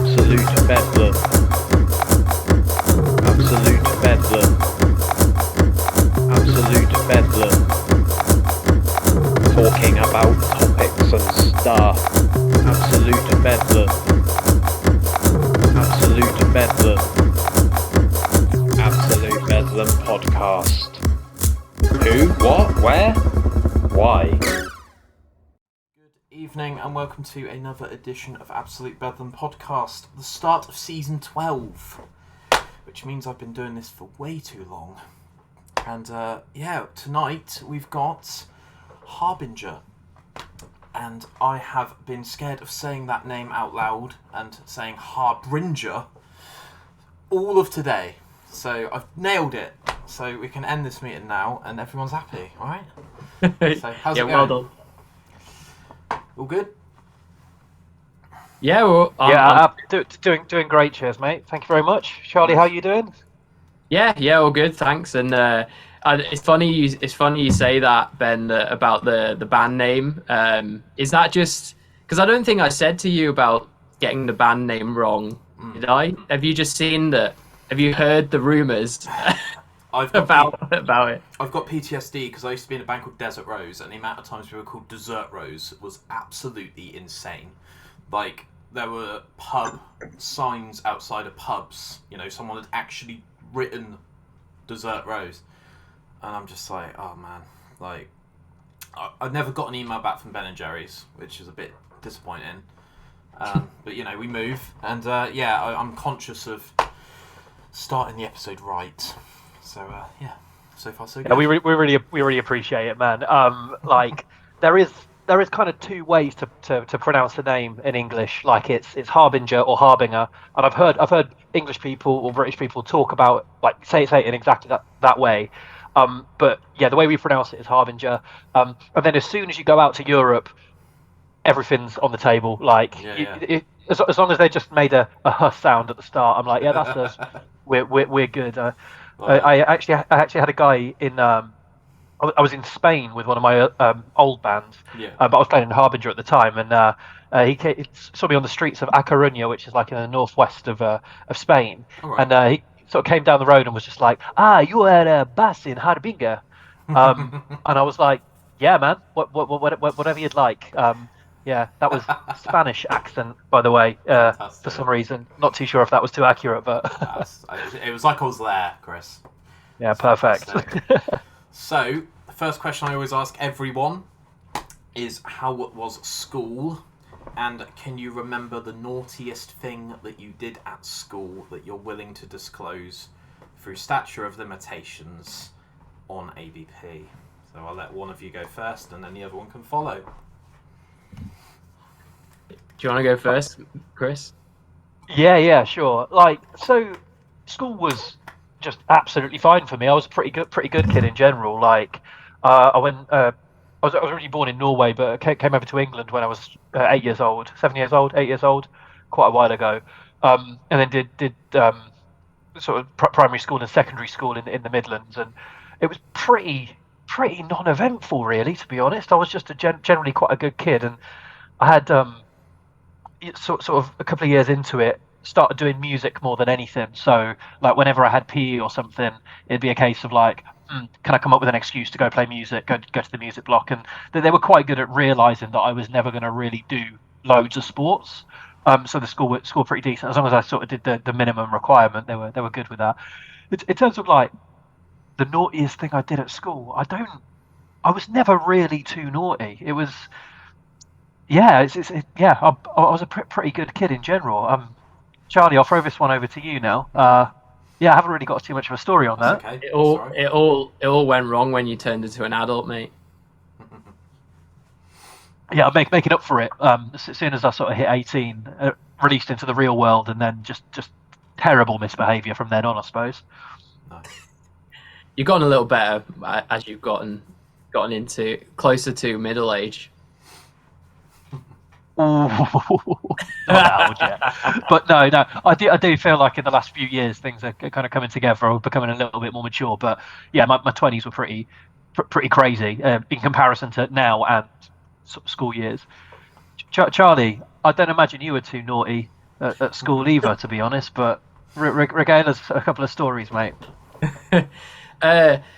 Absolute bedlam. Absolute bedlam. Absolute bedlam. Talking about topics and stuff. Absolute bedlam. Absolute bedlam. Absolute bedlam podcast. Who? What? Where? Why? Good evening and welcome to another edition of Absolute Bedlam podcast, the start of season 12, which means I've been doing this for way too long. And tonight we've got Harbinger, and I have been scared of saying that name out loud and saying Harbinger all of today, so I've nailed it. So we can end this meeting now and everyone's happy, alright? So how's it going? Well done. All good? Yeah, well, doing great. Cheers, mate. Thank you very much. Charlie, how are you doing? yeah, all good, thanks. And it's funny you say that, Ben, about the band name. Is that just because I don't think I said to you about getting the band name wrong? Did I? Have you just seen that? Have you heard the rumours about it? I've got PTSD because I used to be in a band called Desert Rose, and the amount of times we were called Dessert Rose was absolutely insane. Like, there were pub signs outside of pubs. You know, someone had actually written Dessert Rose. And I'm just like, oh man. Like, I never got an email back from Ben & Jerry's, which is a bit disappointing. But, you know, we move. And, I'm conscious of starting the episode right. So, so far so good. Yeah, we really appreciate it, man. Like, there is kind of two ways to pronounce the name in English. Like, it's Harbinger or Harbinger, and I've heard English people or British people talk about, like, say it in exactly that way. But yeah, the way we pronounce it is Harbinger. And then as soon as you go out to Europe, everything's on the table. Like, as long as they just made a huh sound at the start, I'm like, yeah, that's us. We're good. I actually had a guy in. I was in Spain with one of my old bands, but I was playing in Harbinger at the time, and he saw me on the streets of A Coruña, which is like in the northwest of Spain, and he sort of came down the road and was just like, you are a bass in Harbinger, and I was like, yeah, man, whatever you'd like. Yeah, that was Spanish accent, by the way, for some reason. Not too sure if that was too accurate, but it was like I was there, Chris. Yeah, perfect. So, the first question I always ask everyone is, how was school? And can you remember the naughtiest thing that you did at school that you're willing to disclose through statute of limitations on ABP? So I'll let one of you go first, and then the other one can follow. Do you want to go first, Chris? Yeah, sure. Like, so school was just absolutely fine for me. I was a pretty good kid in general. Like, I was originally born in Norway, but came over to England when I was 8 years old, quite a while ago. And then did sort of primary school and secondary school in the Midlands, and it was pretty non-eventful, really, to be honest. I was just generally quite a good kid, and I had sort of a couple of years into it, started doing music more than anything. So, like, whenever I had PE or something, it'd be a case of like, can I come up with an excuse to go play music, go to the music block? And they were quite good at realising that I was never going to really do loads of sports. So the school were pretty decent. As long as I sort of did the minimum requirement, they were good with that. In terms of like the naughtiest thing I did at school, I was never really too naughty. It was, I was a pretty good kid in general. Charlie, I'll throw this one over to you now. I haven't really got too much of a story on that. Okay. It all went wrong when you turned into an adult, mate. Yeah, I'm making up for it. As soon as I sort of hit 18, released into the real world, and then just terrible misbehaviour from then on, I suppose. You've gotten a little better as you've gotten into closer to middle age. Not that old yet. But no, I do feel like in the last few years things are kind of coming together, or becoming a little bit more mature. But yeah, my 20s were pretty crazy in comparison to now and school years. Charlie, I don't imagine you were too naughty at school either, to be honest. But regale us a couple of stories, mate.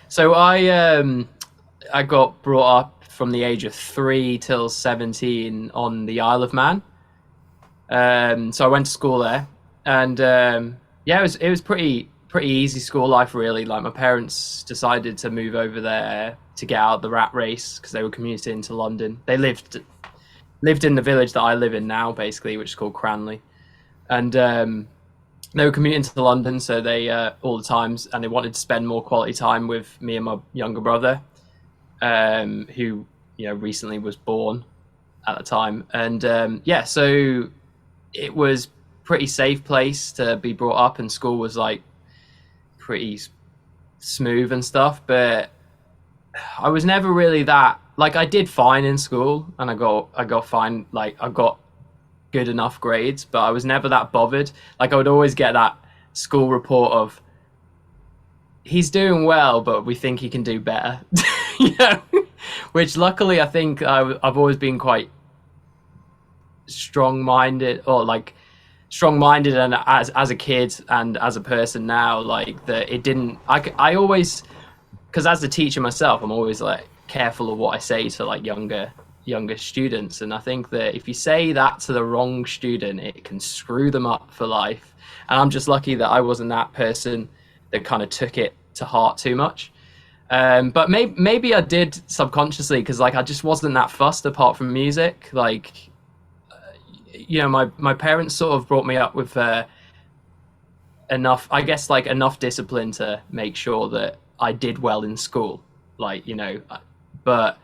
So I got brought up from the age of 3 till 17 on the Isle of Man. So I went to school there, and yeah, it was pretty easy school life, really. Like, my parents decided to move over there to get out of the rat race because they were commuting to London. They lived in the village that I live in now, basically, which is called Cranley, and they were commuting to London, so they all the times, and they wanted to spend more quality time with me and my younger brother, who recently was born at the time, and yeah, so it was pretty safe place to be brought up, and school was like pretty smooth and stuff, but I was never really that, like, I did fine in school, and I got fine, like, I got good enough grades, but I was never that bothered. Like, I would always get that school report of, he's doing well, but we think he can do better. Which luckily I think I've always been quite strong-minded, and as a kid and as a person now, like, that it didn't, I always, because as a teacher myself, I'm always like careful of what I say to like younger students, and I think that if you say that to the wrong student, it can screw them up for life. And I'm just lucky that I wasn't that person that kind of took it to heart too much. But maybe I did subconsciously, because like I just wasn't that fussed apart from music. Like, my parents sort of brought me up with enough discipline to make sure that I did well in school. Like, but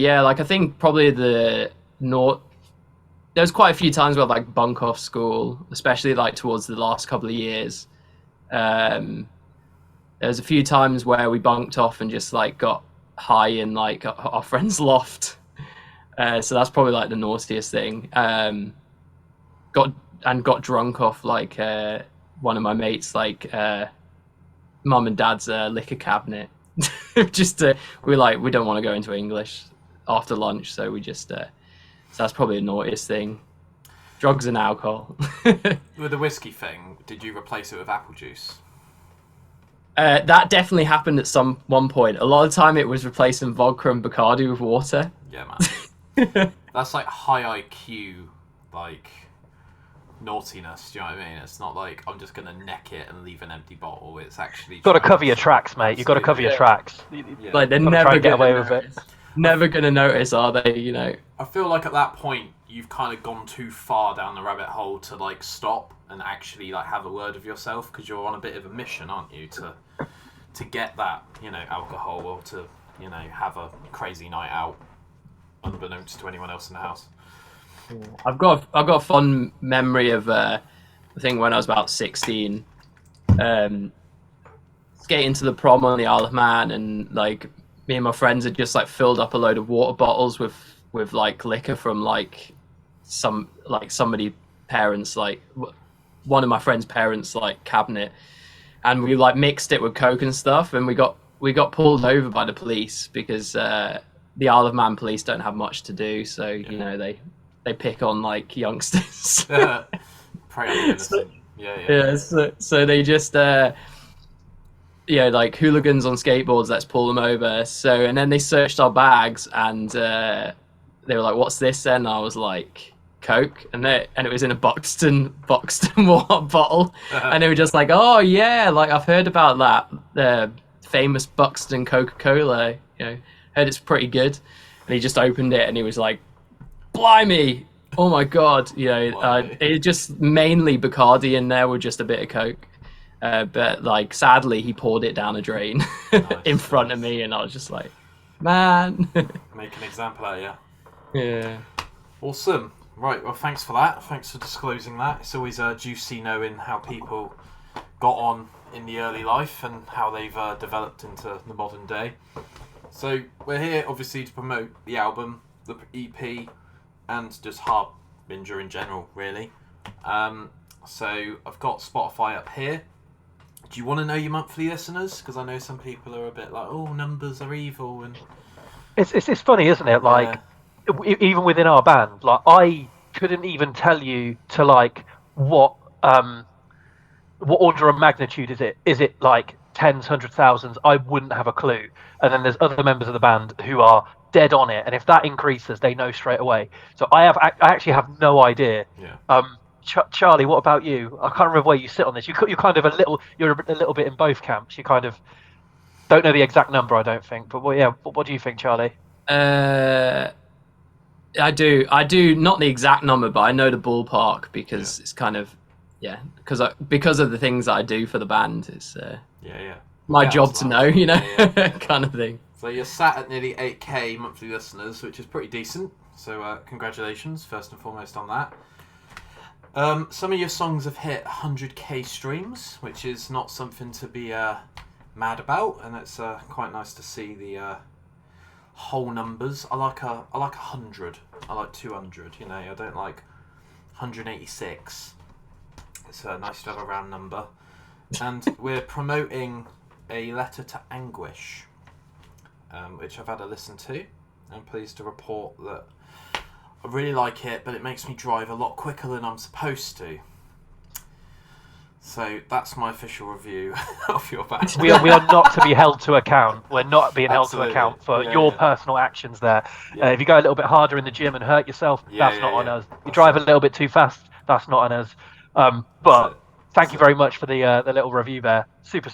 yeah, like, I think probably there was quite a few times where I'd like bunk off school, especially like towards the last couple of years. There was a few times where we bunked off and just like got high in like our friend's loft. So that's probably like the naughtiest thing. Got drunk off like one of my mates' like mum and dad's liquor cabinet. We don't want to go into English after lunch, so we just so that's probably the naughtiest thing. Drugs and alcohol. With the whiskey thing, did you replace it with apple juice? That definitely happened at one point. A lot of the time it was replacing vodka and Bacardi with water. Yeah, man. That's like high IQ, like, naughtiness, do you know what I mean? It's not like I'm just going to neck it and leave an empty bottle. It's actually... You've got to cover your tracks, mate. You've got to cover your tracks. Yeah. Like, they're never going to get away with it. Never going to notice, are they, I feel like at that point, you've kind of gone too far down the rabbit hole to, like, stop and actually, like, have a word of yourself, because you're on a bit of a mission, aren't you, to get that, alcohol, or to, have a crazy night out, unbeknownst to anyone else in the house. I've got a fond memory of I think when I was about 16, skating to the prom on the Isle of Man, and like me and my friends had just like filled up a load of water bottles with like liquor from like somebody parents, like one of my friend's parents, like cabinet, and we like mixed it with Coke and stuff, and we got pulled over by the police because the Isle of Man police don't have much to do, so they pick on like youngsters. Prey on the innocent. Yeah. So they just like hooligans on skateboards, let's pull them over. So, and then they searched our bags, and they were like, "What's this?" Then I was like, "Coke," and it was in a Buxton water bottle, and they were just like, "Oh yeah, like I've heard about that, the famous Buxton Coca-Cola. Heard it's pretty good." And he just opened it, and he was like, "Blimey! Oh my god!" It just mainly Bacardi in there with just a bit of Coke. But like, sadly, he poured it down a drain in front of me, and I was just like, "Man." Make an example out of you. Yeah. Awesome. Right, well, thanks for that. Thanks for disclosing that. It's always juicy knowing how people got on in the early life and how they've developed into the modern day. So we're here, obviously, to promote the album, the EP, and just Harbinger in general, really. So I've got Spotify up here. Do you want to know your monthly listeners? Because I know some people are a bit like, "Oh, numbers are evil." And it's funny, isn't it? Like, even within our band, like I couldn't even tell you to like what order of magnitude is it? Is it like tens, hundred thousands? I wouldn't have a clue. And then there's other members of the band who are dead on it, and if that increases, they know straight away. So I actually have no idea. Yeah. Charlie, what about you? I can't remember where you sit on this. You're kind of you're a little bit in both camps. You kind of don't know the exact number, I don't think. But what do you think, Charlie? I do not the exact number, but I know the ballpark because it's kind of because of the things that I do for the band. It's my job to know, kind of thing. So you're sat at nearly 8k monthly listeners, which is pretty decent. So congratulations, first and foremost, on that. Some of your songs have hit 100k streams, which is not something to be mad about, and it's quite nice to see the whole numbers. I like 100. I like 200. I don't like 186. It's nice to have a round number. And we're promoting a Letter to Anguish, which I've had a listen to. I'm pleased to report that I really like it, but it makes me drive a lot quicker than I'm supposed to. So that's my official review of your band. We are not to be held to account. We're not being held to account for your personal actions there. Yeah. If you go a little bit harder in the gym and hurt yourself, that's not on us. You drive a little bit too fast, that's not on us. But thank you very much for the little review there. Super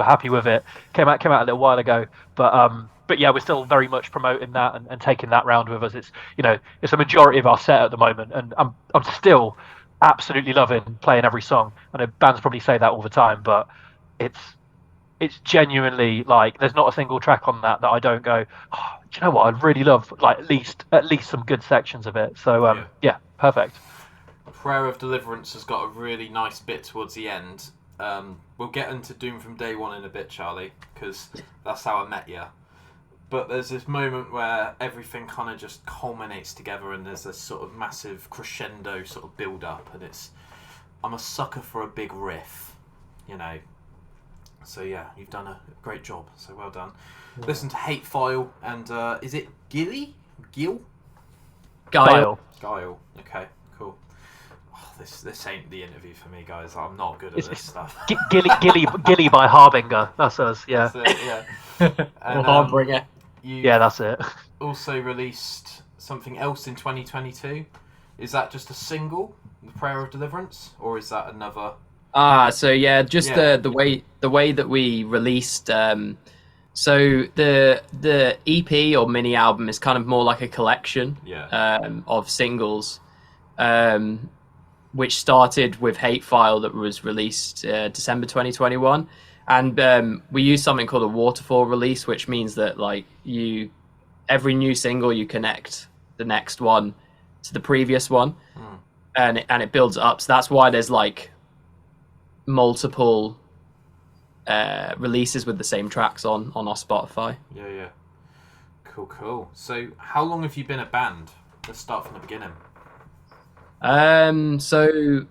happy with it. Came out a little while ago, but yeah, we're still very much promoting that and taking that round with us. It's it's a majority of our set at the moment, and I'm still absolutely loving playing every song. I know bands probably say that all the time, but it's genuinely like there's not a single track on that I don't go, oh, do you know what? I'd really love like at least some good sections of it. So yeah, perfect. Prayer of Deliverance has got a really nice bit towards the end. We'll get into Doom from Day One in a bit, Charlie, because that's how I met you. But there's this moment where everything kind of just culminates together, and there's this sort of massive crescendo sort of build up, and I'm a sucker for a big riff, So yeah, you've done a great job. So well done. Yeah. Listen to Hate File and is it Gil? Guile. Okay, cool. Oh, this ain't the interview for me, guys. I'm not good at this stuff. Gilly by Harbinger. That's us. Yeah. That's it, yeah. And, Harbinger. Yeah, that's it. Also released something else in 2022. Is that just a single, The Prayer of Deliverance, or is that another? So yeah, just the way that we released. So the EP or mini album is kind of more like a collection of singles, which started with Hate File that was released December 2021. And we use something called a waterfall release, which means that like every new single you connect the next one to the previous one, and it builds up. So that's why there's like multiple releases with the same tracks on our Spotify. Yeah. Cool. So how long have you been a band? Let's start from the beginning. So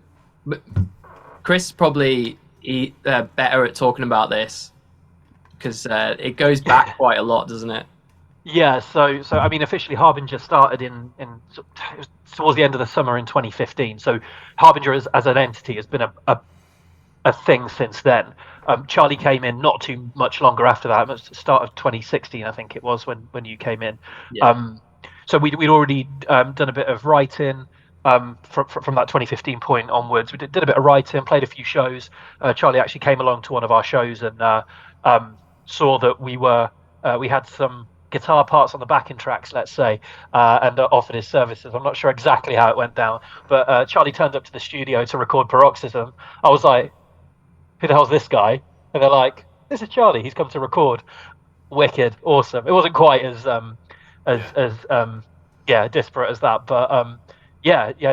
Chris probably better at talking about this because it goes back quite a lot, doesn't it? Yeah, so I mean, officially Harbinger started in towards the end of the summer in 2015. So Harbinger as an entity has been a thing since then. Charlie came in not too much longer after that. It was the start of 2016, I think it was when you came in. Yeah. So we'd already done a bit of writing. From that 2015 point onwards, we did a bit of writing, played a few shows. Charlie actually came along to one of our shows and saw that we had some guitar parts on the backing tracks, let's say, and offered his services. I'm not sure exactly how it went down, but Charlie turned up to the studio to record Paroxysm. I was like, who the hell's this guy? And they're like, this is Charlie, he's come to record. Wicked, awesome. It wasn't quite as disparate as that, but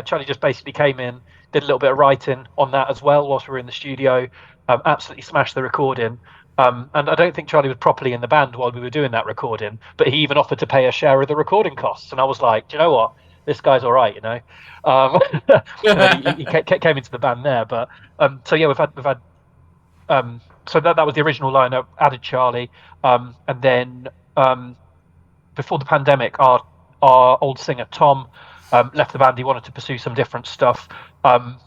Charlie just basically came in, did a little bit of writing on that as well whilst we were in the studio, absolutely smashed the recording. And I don't think Charlie was properly in the band while we were doing that recording, but he even offered to pay a share of the recording costs. And I was like, do you know what? This guy's all right, he came into the band there. But so yeah, we've had so that was the original lineup. Added Charlie, and then before the pandemic, our old singer Tom left the band. He wanted to pursue some different stuff, and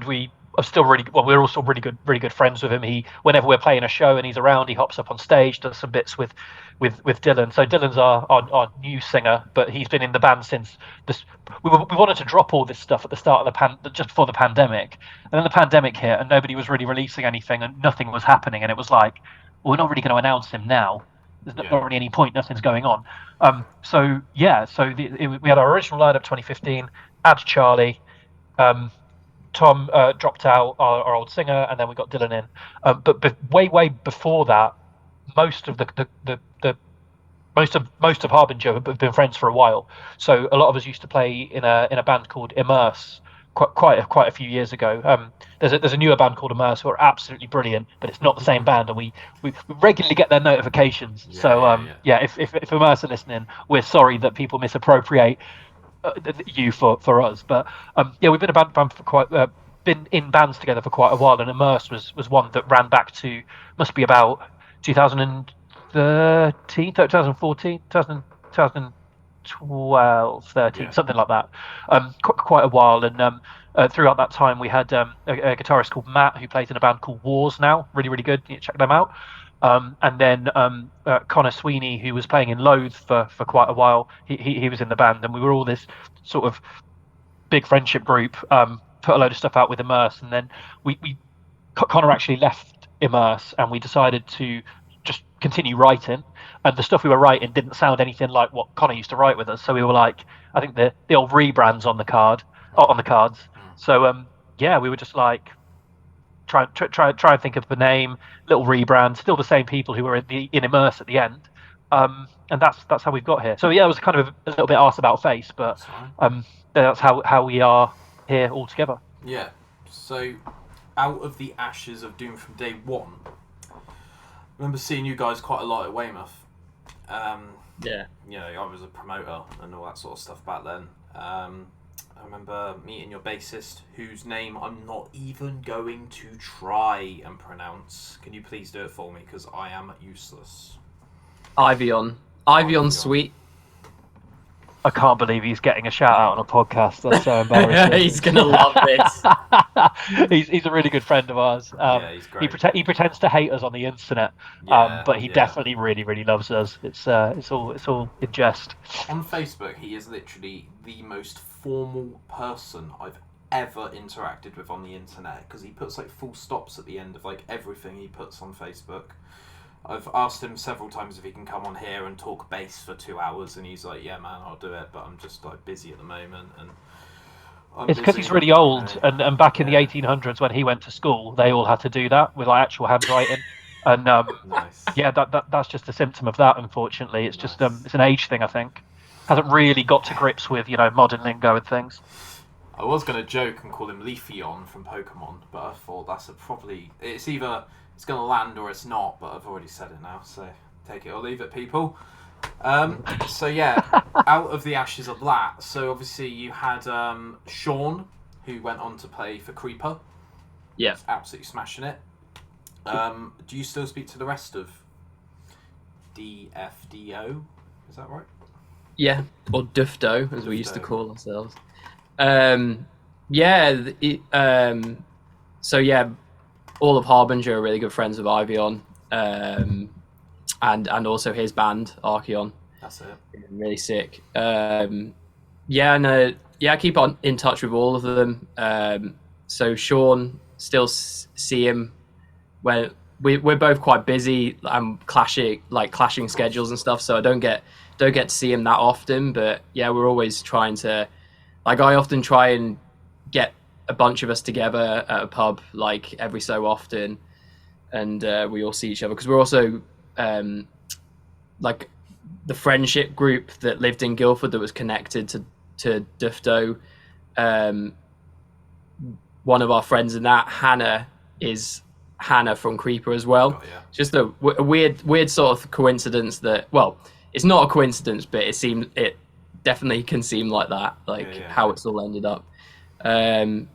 we are still we're also really good friends with him. Whenever we're playing a show and he's around, he hops up on stage, does some bits with Dylan. So Dylan's our new singer, but he's been in the band since this. We wanted to drop all this stuff at the start of just before the pandemic, and then the pandemic hit, and nobody was really releasing anything, and nothing was happening, and it was like, well, we're not really going to announce him now. There's not really any point. Nothing's going on. So we had our original lineup 2015. Add Charlie. Tom dropped out, our old singer, and then we got Dylan in. But way before that, most of Harbinger have been friends for a while. So a lot of us used to play in a band called Immerse quite a few years ago. There's a newer band called Immerse who are absolutely brilliant, but it's not the same band, and we regularly get their notifications. If Immerse are listening, we're sorry that people misappropriate you for us, but we've been a band for been in bands together for quite a while, and Immerse was one that ran back to, must be about 2013, 2014, 2012, 13, something like that. Quite a while, and throughout that time we had a guitarist called Matt who plays in a band called Wars now, really good. You check them out. And then Connor Sweeney, who was playing in Loathe for quite a while, he was in the band, and we were all this sort of big friendship group. Put a load of stuff out with Immerse, and then Connor actually left Immerse, and we decided to just continue writing. And the stuff we were writing didn't sound anything like what Connor used to write with us, so we were like, I think the old rebrands on the cards. So we were just like, try and think of the name, little rebrand, still the same people who were in Immerse at the end, and that's how we've got here. So it was kind of a little bit arse about face, but that's how we are here all together. Yeah. So out of the ashes of Doom from day one, I remember seeing you guys quite a lot at Weymouth. I was a promoter and all that sort of stuff back then. I remember meeting your bassist, whose name I'm not even going to try and pronounce. Can you please do it for me, because I am useless. Ivion Sweet. I can't believe he's getting a shout out on a podcast. That's so embarrassing. He's gonna love this. He's a really good friend of ours. He's great. He pretends to hate us on the internet, but he definitely really loves us. It's all in jest. On Facebook, he is literally the most formal person I've ever interacted with on the internet, because he puts like full stops at the end of like everything he puts on Facebook. I've asked him several times if he can come on here and talk bass for 2 hours, and he's like, yeah man, I'll do it, but I'm just like busy at the moment. And it's because he's really old, and back in the 1800s when he went to school, they all had to do that with like actual handwriting. And nice. That's just a symptom of that, unfortunately. It's just it's an age thing, I think. Hasn't really got to grips with modern lingo and things. I was going to joke and call him Leafeon from Pokemon, but I thought it's either it's going to land or it's not, but I've already said it now, so take it or leave it, people. So yeah, out of the ashes of that, so obviously you had Sean, who went on to play for Creeper. Yeah. Absolutely smashing it. Do you still speak to the rest of DFDO? Is that right? Yeah, or Dufdo, as we used to call ourselves. All of Harbinger are really good friends with Ivion, and also his band Archeon. That's it. Really sick. I keep on in touch with all of them. So Sean, still see him when we're both quite busy and clashing schedules and stuff. So I don't get to see him that often. But yeah, we're always trying to. I often try and get a bunch of us together at a pub like every so often, and we all see each other because we're also like the friendship group that lived in Guildford that was connected to Dufdo. One of our friends in that, Hannah, is Hannah from Creeper as well. Oh, yeah. Just a weird sort of coincidence that, well, it's not a coincidence, but it definitely can seem like that, how it's all ended up. The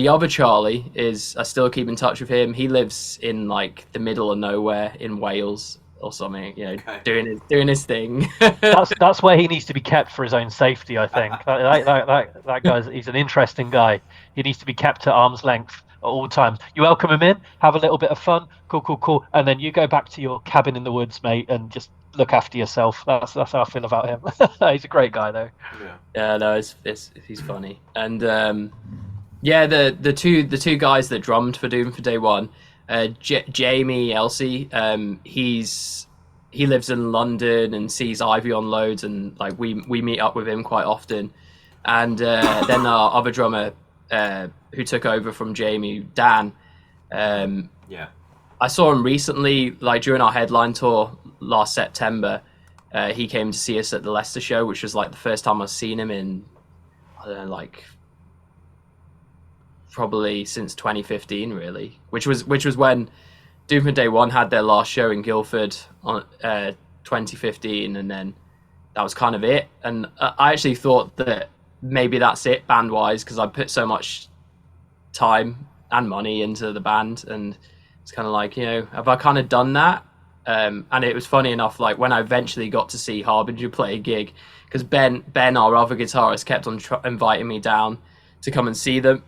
other Charlie I still keep in touch with him. He lives in like the middle of nowhere in Wales. or something, you know, Okay. doing his thing. That's where he needs to be kept for his own safety. I think that guy's he's an interesting guy. He needs to be kept at arm's length at all times. You welcome him in, have a little bit of fun, cool, and then you go back to your cabin in the woods, mate, and just look after yourself. That's how I feel about him. He's a great guy, though. Yeah, no, he's funny, and yeah, the two guys that drummed for Doom for Day One, Jamie Elsey, he lives in London and sees Ivy on loads, and like we meet up with him quite often, and then our other drummer who took over from Jamie, Dan, I saw him recently, like during our headline tour last September. He came to see us at the Leicester show, which was like the first time I've seen him in, I don't know, like probably since 2015, really. Which was when Doom for Day One had their last show in Guildford on 2015, and then that was kind of it. And I actually thought that maybe that's it band wise, because I put so much time and money into the band, and it's kind of like, you know, have I kind of done that? And it was funny enough, like when I eventually got to see Harbinger play a gig, because Ben, our other guitarist, kept on inviting me down to come and see them,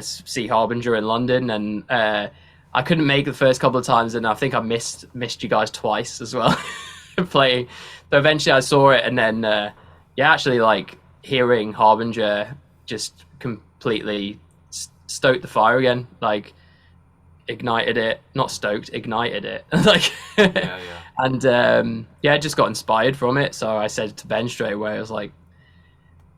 see Harbinger in London, and I couldn't make the first couple of times, and I think I missed you guys twice as well playing. So eventually I saw it, and then actually like hearing Harbinger just completely stoked the fire again, like. Ignited it, not stoked, ignited it. Like, and just got inspired from it. So I said to Ben straight away, I was like,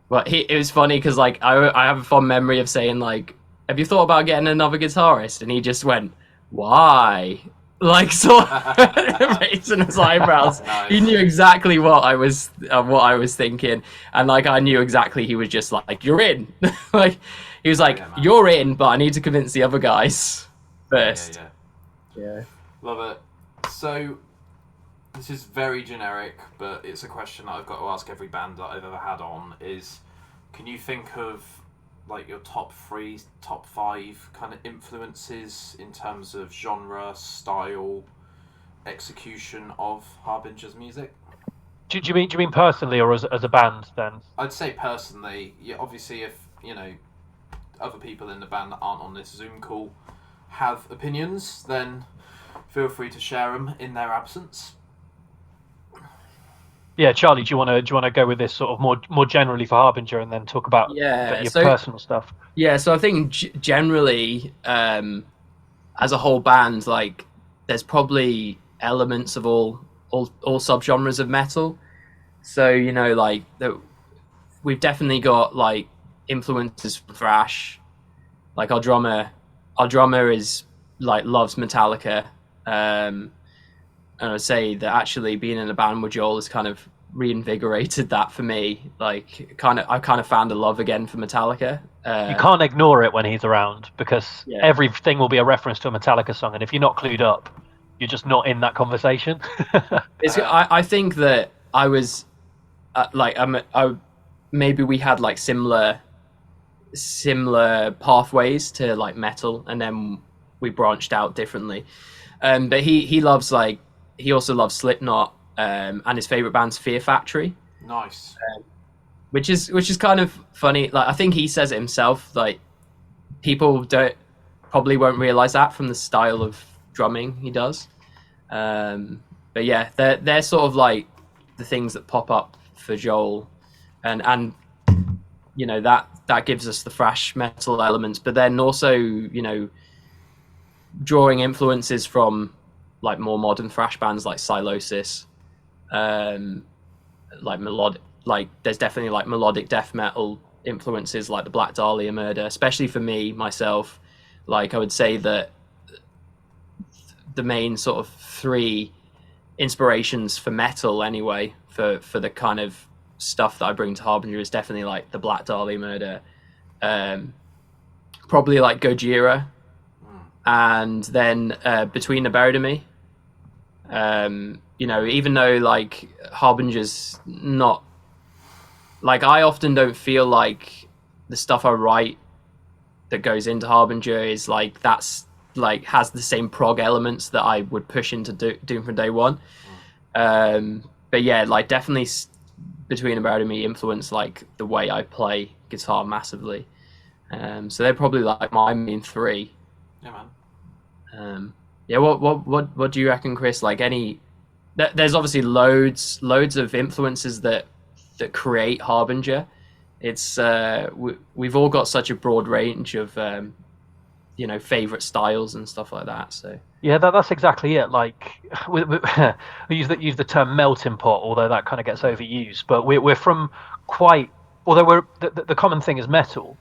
well, it was funny because like I have a fond memory of saying like, have you thought about getting another guitarist? And he just went, why? Like, so raising his eyebrows. Nice. He knew exactly what I was thinking, and like I knew exactly he was just like, you're in. Like he was like, you're in, but I need to convince the other guys first. Yeah. Love it. So this is very generic, but it's a question that I've got to ask every band that I've ever had on is, can you think of like your top 3, top 5 kind of influences in terms of genre, style, execution of Harbinger's music? Do you mean personally or as a band then? I'd say personally. Yeah, obviously if, you know, other people in the band that aren't on this Zoom call have opinions, then feel free to share them in their absence. Yeah, Charlie, do you want to go with this sort of more generally for Harbinger, and then talk about your personal stuff? Yeah, so I think generally, as a whole band, like there's probably elements of all subgenres of metal. So you know, like we've definitely got like influences from thrash. Like our drummer is like loves Metallica, and I'd say that actually being in a band with Joel has kind of reinvigorated that for me. Like I kind of found a love again for Metallica. You can't ignore it when he's around, because everything will be a reference to a Metallica song, and if you're not clued up, you're just not in that conversation. I think that I was maybe we had like similar pathways to like metal, and then we branched out differently. But he also loves Slipknot, and his favorite band's Fear Factory. Nice. Which is kind of funny. Like I think he says it himself. Like people probably won't realize that from the style of drumming he does. But yeah, they're sort of like the things that pop up for Joel, and you know that gives us the thrash metal elements, but then also, you know, drawing influences from like more modern thrash bands like Sylosis, like there's definitely like melodic death metal influences like the Black Dahlia Murder, especially for myself. Like I would say that the main sort of 3 inspirations for metal anyway, for the kind of stuff that I bring to Harbinger, is definitely like the Black Dahlia Murder, probably like Gojira, and then Between the Buried and Me. You know, even though like Harbinger's not, like I often don't feel like the stuff I write that goes into Harbinger is like that's like has the same prog elements that I would push into Doom from Day One. But yeah, like definitely Between About and Me influenced like the way I play guitar massively. So they're probably like my main three. Yeah, man. Yeah, what do you reckon, Kris? Like there's obviously loads of influences that create Harbinger. It's we've all got such a broad range of favorite styles and stuff like that. So yeah, that's exactly it. Like we use the term melting pot, although that kind of gets overused. But we're from quite. Although the common thing is metal,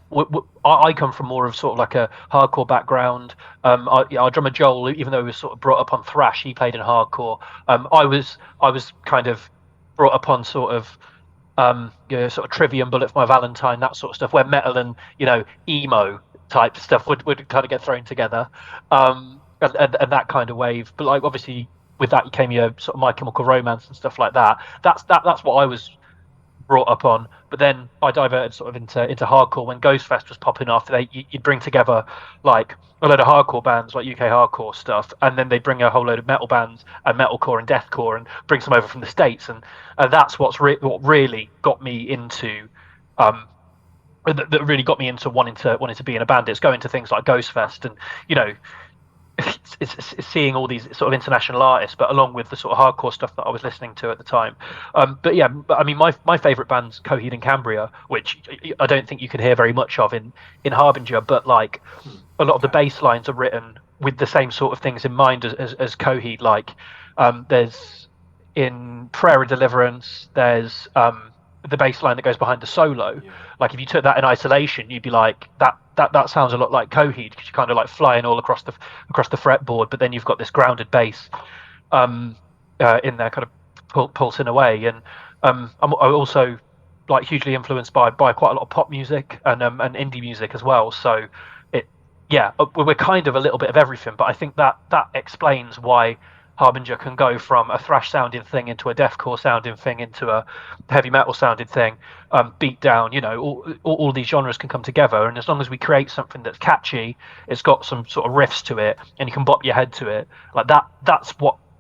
I come from more of sort of like a hardcore background. Our drummer Joel, even though he was sort of brought up on thrash, he played in hardcore. I was kind of brought up on sort of sort of Trivium, Bullet for My Valentine, that sort of stuff, where metal and emo type stuff would kind of get thrown together, and that kind of wave. But like obviously with that came your sort of My Chemical Romance and stuff like that. That's what I was brought up on. But then I diverted sort of into hardcore when Ghostfest was popping off. You'd bring together like a load of hardcore bands, like UK hardcore stuff, and then they'd bring a whole load of metal bands and metalcore and deathcore and bring some over from the States, and that's what really got me into that really got me into wanting to be in a band. It's going to things like Ghostfest and it's seeing all these sort of international artists, but along with the sort of hardcore stuff that I was listening to at the time. But yeah, I mean, my favourite band's Coheed and Cambria, which I don't think you could hear very much of in Harbinger, but like a lot of the bass lines are written with the same sort of things in mind as Coheed. Like there's in Prayer and Deliverance, there's the bass line that goes behind the solo. Yeah. Like if you took that in isolation, you'd be like that sounds a lot like Coheed, because you're kind of like flying all across the fretboard, but then you've got this grounded bass in there, kind of pulsing away. And I'm also like hugely influenced by quite a lot of pop music and indie music as well. So we're kind of a little bit of everything, but I think that explains why Harbinger can go from a thrash sounding thing into a deathcore sounding thing into a heavy metal sounding thing, beat down. All these genres can come together, and as long as we create something that's catchy, it's got some sort of riffs to it, and you can bop your head to it like that.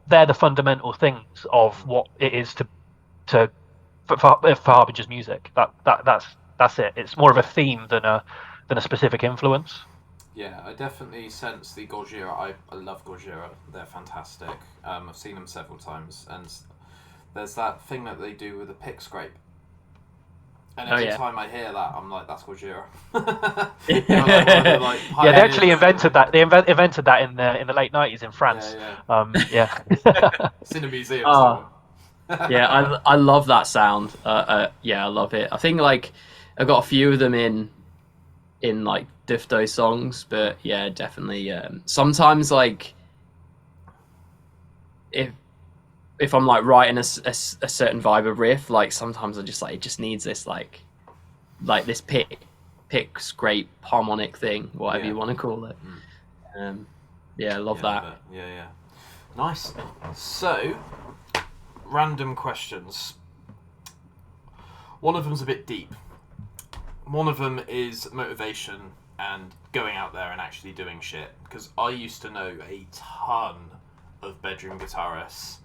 They're the fundamental things of what it is for Harbinger's music. That's it. It's more of a theme than a specific influence. Yeah, I definitely sense the Gojira. I love Gojira. They're fantastic. I've seen them several times, and there's that thing that they do with a pick scrape. And every time I hear that, I'm like, that's Gojira. They actually invented that. They invented that in the late 90s in France. Yeah. It's in a museum. Yeah, I love that sound. I love it. I think like I got a few of them in like Difto songs, but yeah, definitely. Sometimes like if I'm like writing a certain vibe of riff, like sometimes I just like it just needs this like this pick scrape harmonic thing, whatever you want to call it. I love that. Yeah. Nice. So, random questions. One of them's a bit deep. One of them is motivation and going out there and actually doing shit. Because I used to know a ton of bedroom guitarists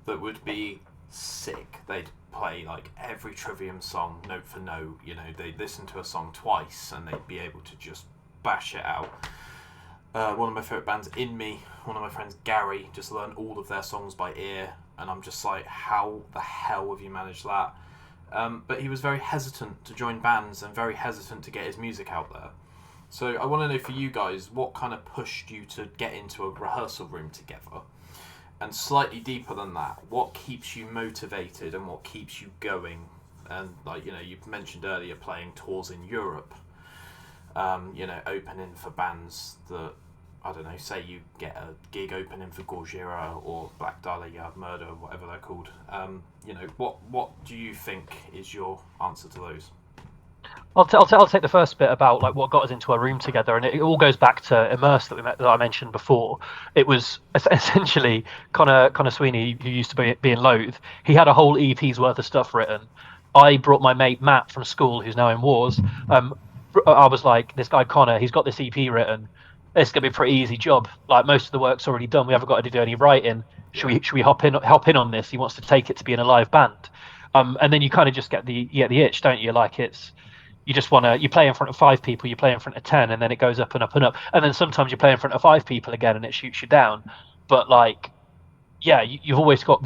that would be sick. They'd play like every Trivium song note for note. They'd listen to a song twice and they'd be able to just bash it out. One of my favourite bands, In Me, one of my friends, Gary, just learned all of their songs by ear. And I'm just like, how the hell have you managed that? But he was very hesitant to join bands and very hesitant to get his music out there. So I want to know for you guys, what kind of pushed you to get into a rehearsal room together? And slightly deeper than that, what keeps you motivated and what keeps you going? And like, you mentioned earlier playing tours in Europe, opening for bands that, I don't know, say you get a gig opening for Gojira or Black Dahlia Murder, whatever they're called. What do you think is your answer to those? I'll take the first bit about like what got us into a room together, and it all goes back to Immerse that I mentioned before. It was essentially Connor Sweeney, who used to be in Loathe. He had a whole EP's worth of stuff written. I brought my mate Matt from school, who's now in Wars. I was like, this guy Connor, he's got this EP written. it's going to be a pretty easy job. Like most of the work's already done. We haven't got to do any writing. Should we help in on this? He wants to take it to be in a live band. And then you kind of just get the itch, don't you? Like you just want to, you play in front of 5 people, you play in front of 10, and then it goes up and up and up. And then sometimes you play in front of 5 people again and it shoots you down. But like, yeah, you've always got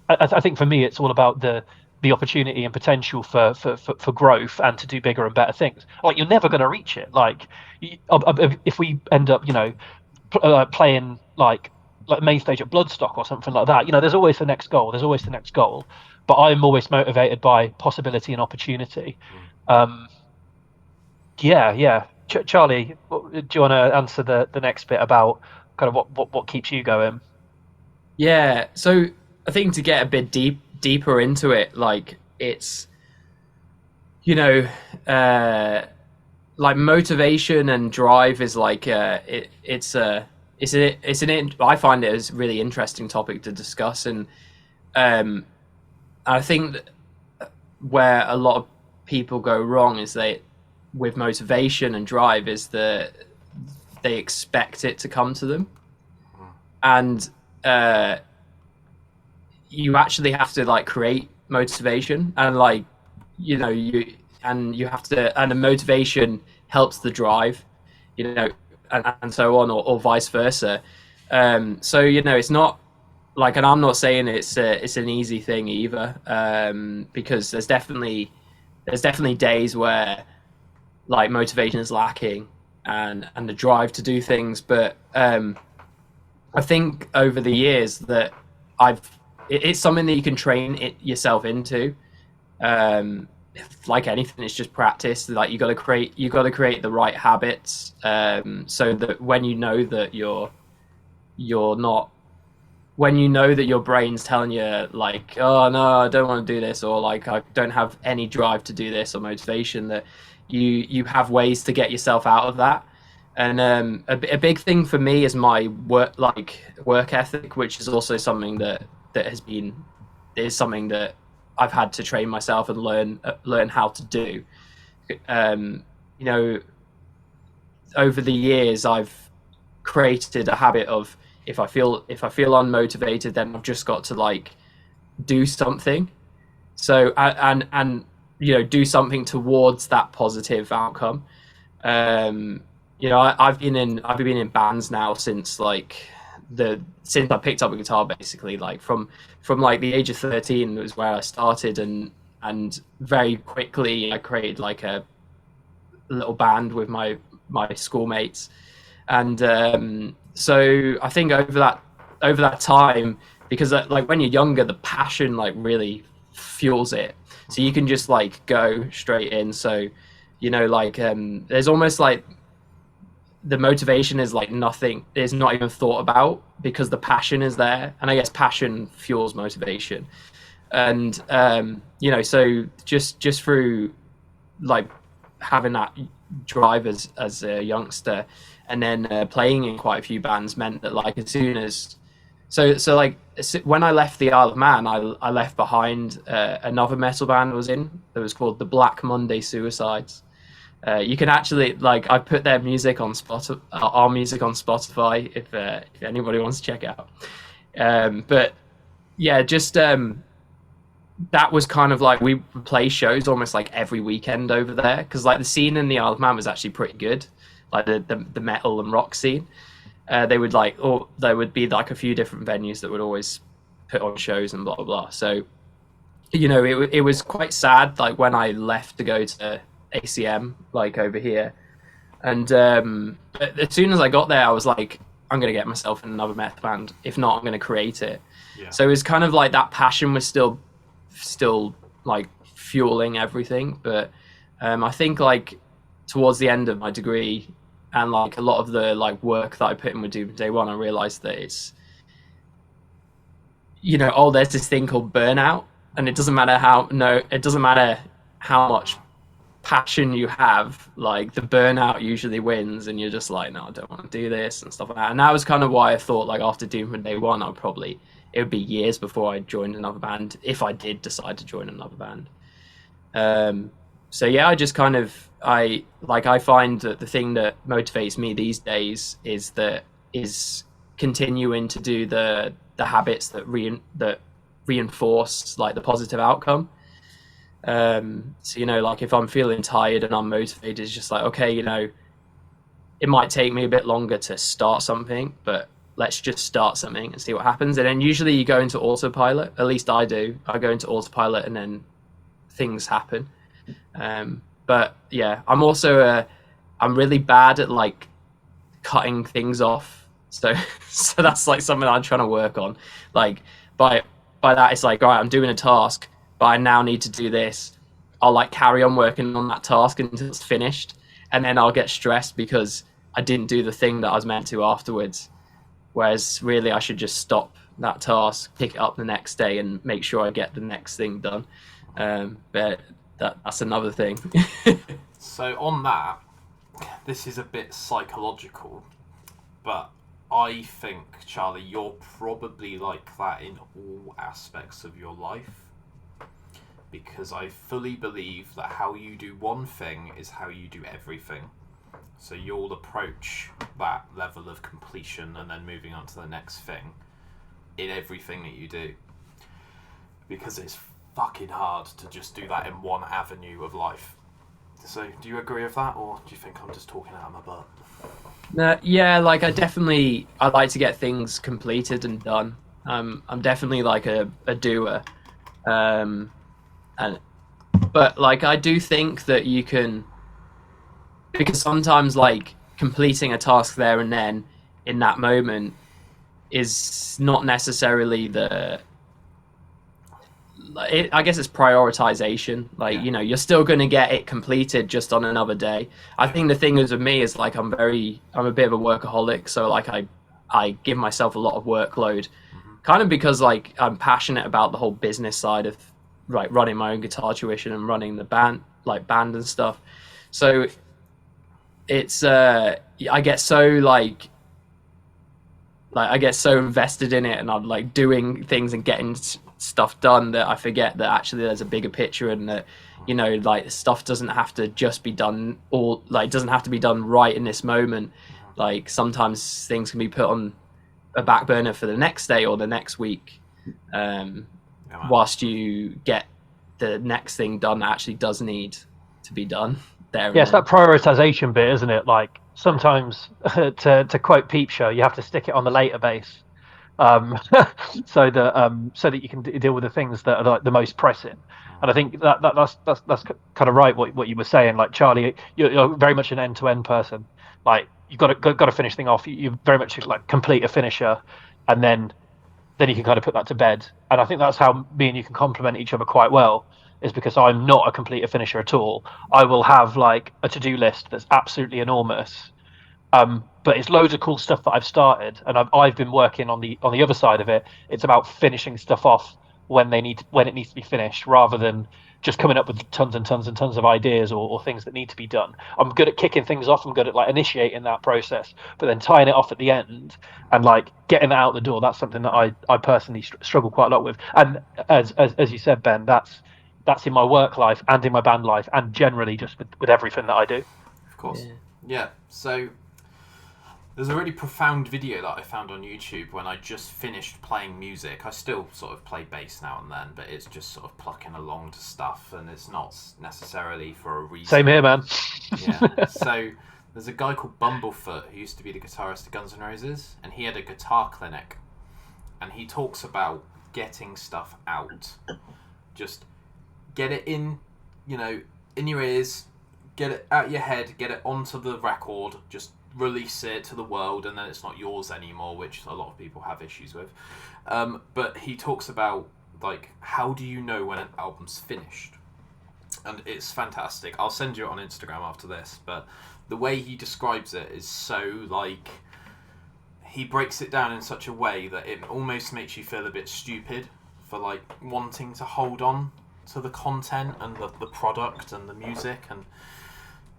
I think for me, it's all about the opportunity and potential for growth and to do bigger and better things. Like you're never going to reach it. Like if we end up, playing like main stage at Bloodstock or something like that, there's always the next goal. There's always the next goal. But I'm always motivated by possibility and opportunity. Yeah. Charlie, do you want to answer the next bit about kind of what keeps you going? Yeah. So I think to get a bit deeper into it, like it's, like motivation and drive is like I find it a really interesting topic to discuss, and I think that where a lot of people go wrong is with motivation and drive is that they expect it to come to them, and you actually have to like create motivation, and like you have to, and the motivation helps the drive, and so on, or vice versa. So it's not like, and I'm not saying it's an easy thing either, because there's definitely days where like motivation is lacking and the drive to do things, but I think over the years that it's something that you can train yourself into. Like anything, it's just practice. Like you got to create the right habits, so that when that your brain's telling you like, oh no, I don't want to do this, or like I don't have any drive to do this, or motivation, that you have ways to get yourself out of that. And a big thing for me is my work ethic, which is also something that is something that I've had to train myself and learn how to do. Over the years, I've created a habit of, if I feel unmotivated, then I've just got to like do something. So and do something towards that positive outcome. I've been in bands now since I picked up a guitar, basically, like from like the age of 13 was where I started, and very quickly I created like a little band with my schoolmates, and so I think over that time, because like when you're younger, the passion like really fuels it, so you can just like go straight in. So there's almost like the motivation is like nothing is not even thought about, because the passion is there, and I guess passion fuels motivation. And so just through like having that drive as a youngster, and then playing in quite a few bands, meant that like as soon as when I left the Isle of Man, I left behind another metal band I was in that was called the Black Monday Suicides. You can actually, like, I put their music on our music on Spotify if anybody wants to check it out. But yeah, just that was kind of like, we would play shows almost like every weekend over there, because like the scene in the Isle of Man was actually pretty good, like the metal and rock scene. There would be like a few different venues that would always put on shows and blah blah blah. So it was quite sad, like when I left to go to ACM, like over here, and as soon as I got there, I was like, I'm gonna get myself in another metal band. If not, I'm gonna create it. Yeah. So it was kind of like that passion was still like fueling everything. But I think like towards the end of my degree, and like a lot of the like work that I put in with Doom Day One, I realized that it's there's this thing called burnout, and it doesn't matter how much passion you have, like the burnout usually wins, and you're just like, no, I don't want to do this and stuff like that. And that was kind of why I thought, like, after Doom from Day One, it would be years before I joined another band, if I did decide to join another band. So yeah, I just kind of I find that the thing that motivates me these days is continuing to do the habits that reinforce like the positive outcome. So like if I'm feeling tired and I'm motivated, it's just like, okay, it might take me a bit longer to start something, but let's just start something and see what happens. And then usually you go into autopilot. At least I do. I go into autopilot and then things happen. But yeah, I'm also I'm really bad at like cutting things off. So that's like something I'm trying to work on. Like by that, it's like, all right, I'm doing a task, but I now need to do this. I'll like carry on working on that task until it's finished, and then I'll get stressed because I didn't do the thing that I was meant to afterwards. Whereas really I should just stop that task, pick it up the next day and make sure I get the next thing done. But that's another thing. So on that, this is a bit psychological, but I think, Charlie, you're probably like that in all aspects of your life. Because I fully believe that how you do one thing is how you do everything. So you'll approach that level of completion and then moving on to the next thing in everything that you do. Because it's fucking hard to just do that in one avenue of life. So do you agree with that, or do you think I'm just talking out of my butt? Yeah, like I like to get things completed and done. I'm definitely like a doer. But like I do think that you can, because sometimes like completing a task there and then in that moment is not necessarily I guess it's prioritization. Like, you're still going to get it completed just on another day. I think the thing is with me is like I'm a bit of a workaholic, so like I give myself a lot of workload, kind of because like I'm passionate about the whole business side of like running my own guitar tuition and running the band and stuff. So it's I get so I get so invested in it, and I'm like doing things and getting stuff done that I forget that actually there's a bigger picture, and that like stuff doesn't have to just be done doesn't have to be done right in this moment. Like sometimes things can be put on a back burner for the next day or the next week, whilst you get the next thing done that actually does need to be done there. Yes, that prioritization bit, isn't it? Like sometimes, to quote Peep Show, you have to stick it on the later base, so that you can deal with the things that are like the most pressing. And I think that's kind of right what you were saying. Like Charlie, you're very much an end-to-end person. Like you've got to finish thing off. You very much like complete a finisher, and then you can kind of put that to bed. And I think that's how me and you can complement each other quite well, is because I'm not a completer finisher at all. I will have like a to-do list that's absolutely enormous, but it's loads of cool stuff that I've started, and I've been working on the other side of it. It's about finishing stuff off when it needs to be finished, rather than just coming up with tons and tons and tons of ideas or things that need to be done. I'm good at kicking things off. I'm good at like initiating that process, but then tying it off at the end and like getting it out the door. That's something that I personally struggle quite a lot with. And as you said, Ben, that's in my work life and in my band life and generally just with everything that I do. Of course. Yeah. So there's a really profound video that I found on YouTube when I just finished playing music. I still sort of play bass now and then, but it's just sort of plucking along to stuff, and it's not necessarily for a reason. Same here, man. Yeah. So there's a guy called Bumblefoot who used to be the guitarist of Guns N' Roses, and he had a guitar clinic, and he talks about getting stuff out. Just get it in, in your ears, get it out your head, get it onto the record, just release it to the world, and then it's not yours anymore, which a lot of people have issues with. But he talks about like, how do you know when an album's finished? And it's fantastic. I'll send you it on Instagram after this, but the way he describes it is so like, he breaks it down in such a way that it almost makes you feel a bit stupid for like wanting to hold on to the content and the product and the music.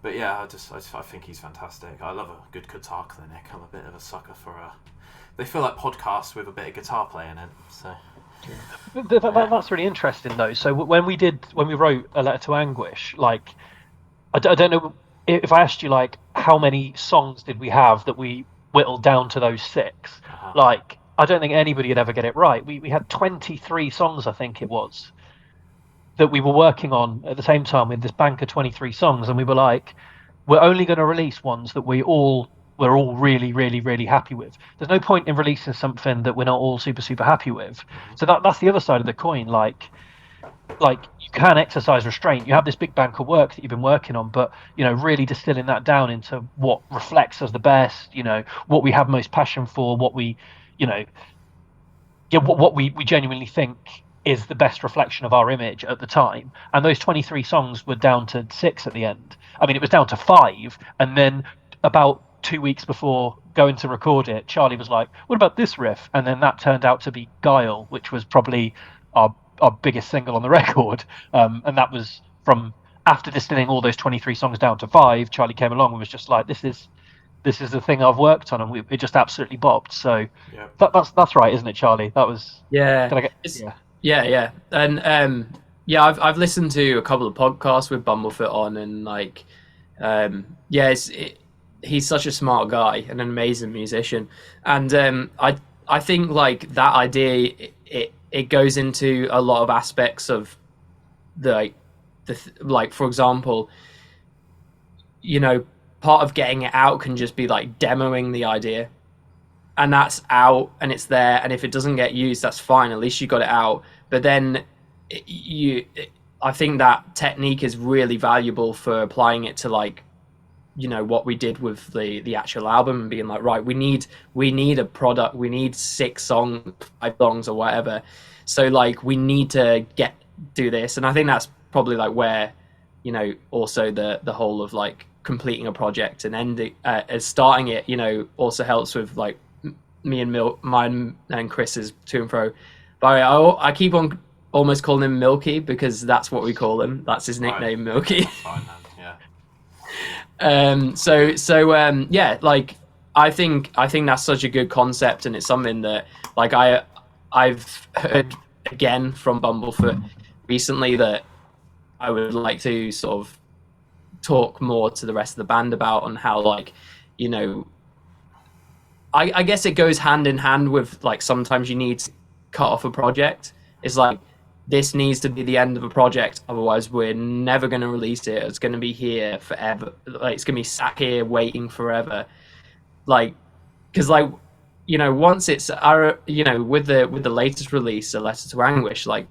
But yeah, I think he's fantastic. I love a good guitar clinic. I'm a bit of a sucker for they feel like podcasts with a bit of guitar playing in. So that's really interesting though. So when we wrote A Letter to Anguish, like I don't know if I asked you like how many songs did we have that we whittled down to those 6. Like, I don't think anybody would ever get it right. We had 23 songs, I think it was, that we were working on at the same time with this bank of 23 songs, and we were like, we're only going to release ones that we're all really, really, really happy with. There's no point in releasing something that we're not all super, super happy with. So that's the other side of the coin. Like you can exercise restraint. You have this big bank of work that you've been working on, but really distilling that down into what reflects us the best. What we have most passion for, what we, what we genuinely think is the best reflection of our image at the time. And those 23 songs were down to 6 at the end. I mean, it was down to 5, and then about 2 weeks before going to record it, Charlie was like, "What about this riff?" And then that turned out to be "Guile," which was probably our biggest single on the record. And that was from after distilling all those 23 songs down to 5. Charlie came along and was just like, "This is the thing I've worked on," and it just absolutely bopped. So that's right, isn't it, Charlie? That was Yeah, and I've listened to a couple of podcasts with Bumblefoot on, and like, he's such a smart guy and an amazing musician, and I think like that idea it goes into a lot of aspects of like for example, part of getting it out can just be like demoing the idea, and that's out and it's there, and if it doesn't get used, that's fine, at least you got it out. But then I think that technique is really valuable for applying it to like what we did with the actual album, and being like, right, we need a product, we need 6 songs, 5 songs or whatever, so like we need to do this. And I think that's probably like where also the whole of like completing a project and ending starting it also helps with like me and mine and Chris's to and fro. By the way, I keep on almost calling him Milky because that's what we call him. That's his nickname, right. Milky. Fine, yeah. Like I think that's such a good concept, and it's something that like I've heard again from Bumblefoot recently that I would like to sort of talk more to the rest of the band about, on how like I guess it goes hand in hand with like sometimes you need to cut off a project. It's like, this needs to be the end of a project, otherwise we're never going to release it. It's going to be here forever, like it's going to be sat here waiting forever, like, because like once it's our with the latest release, A Letter to Anguish, like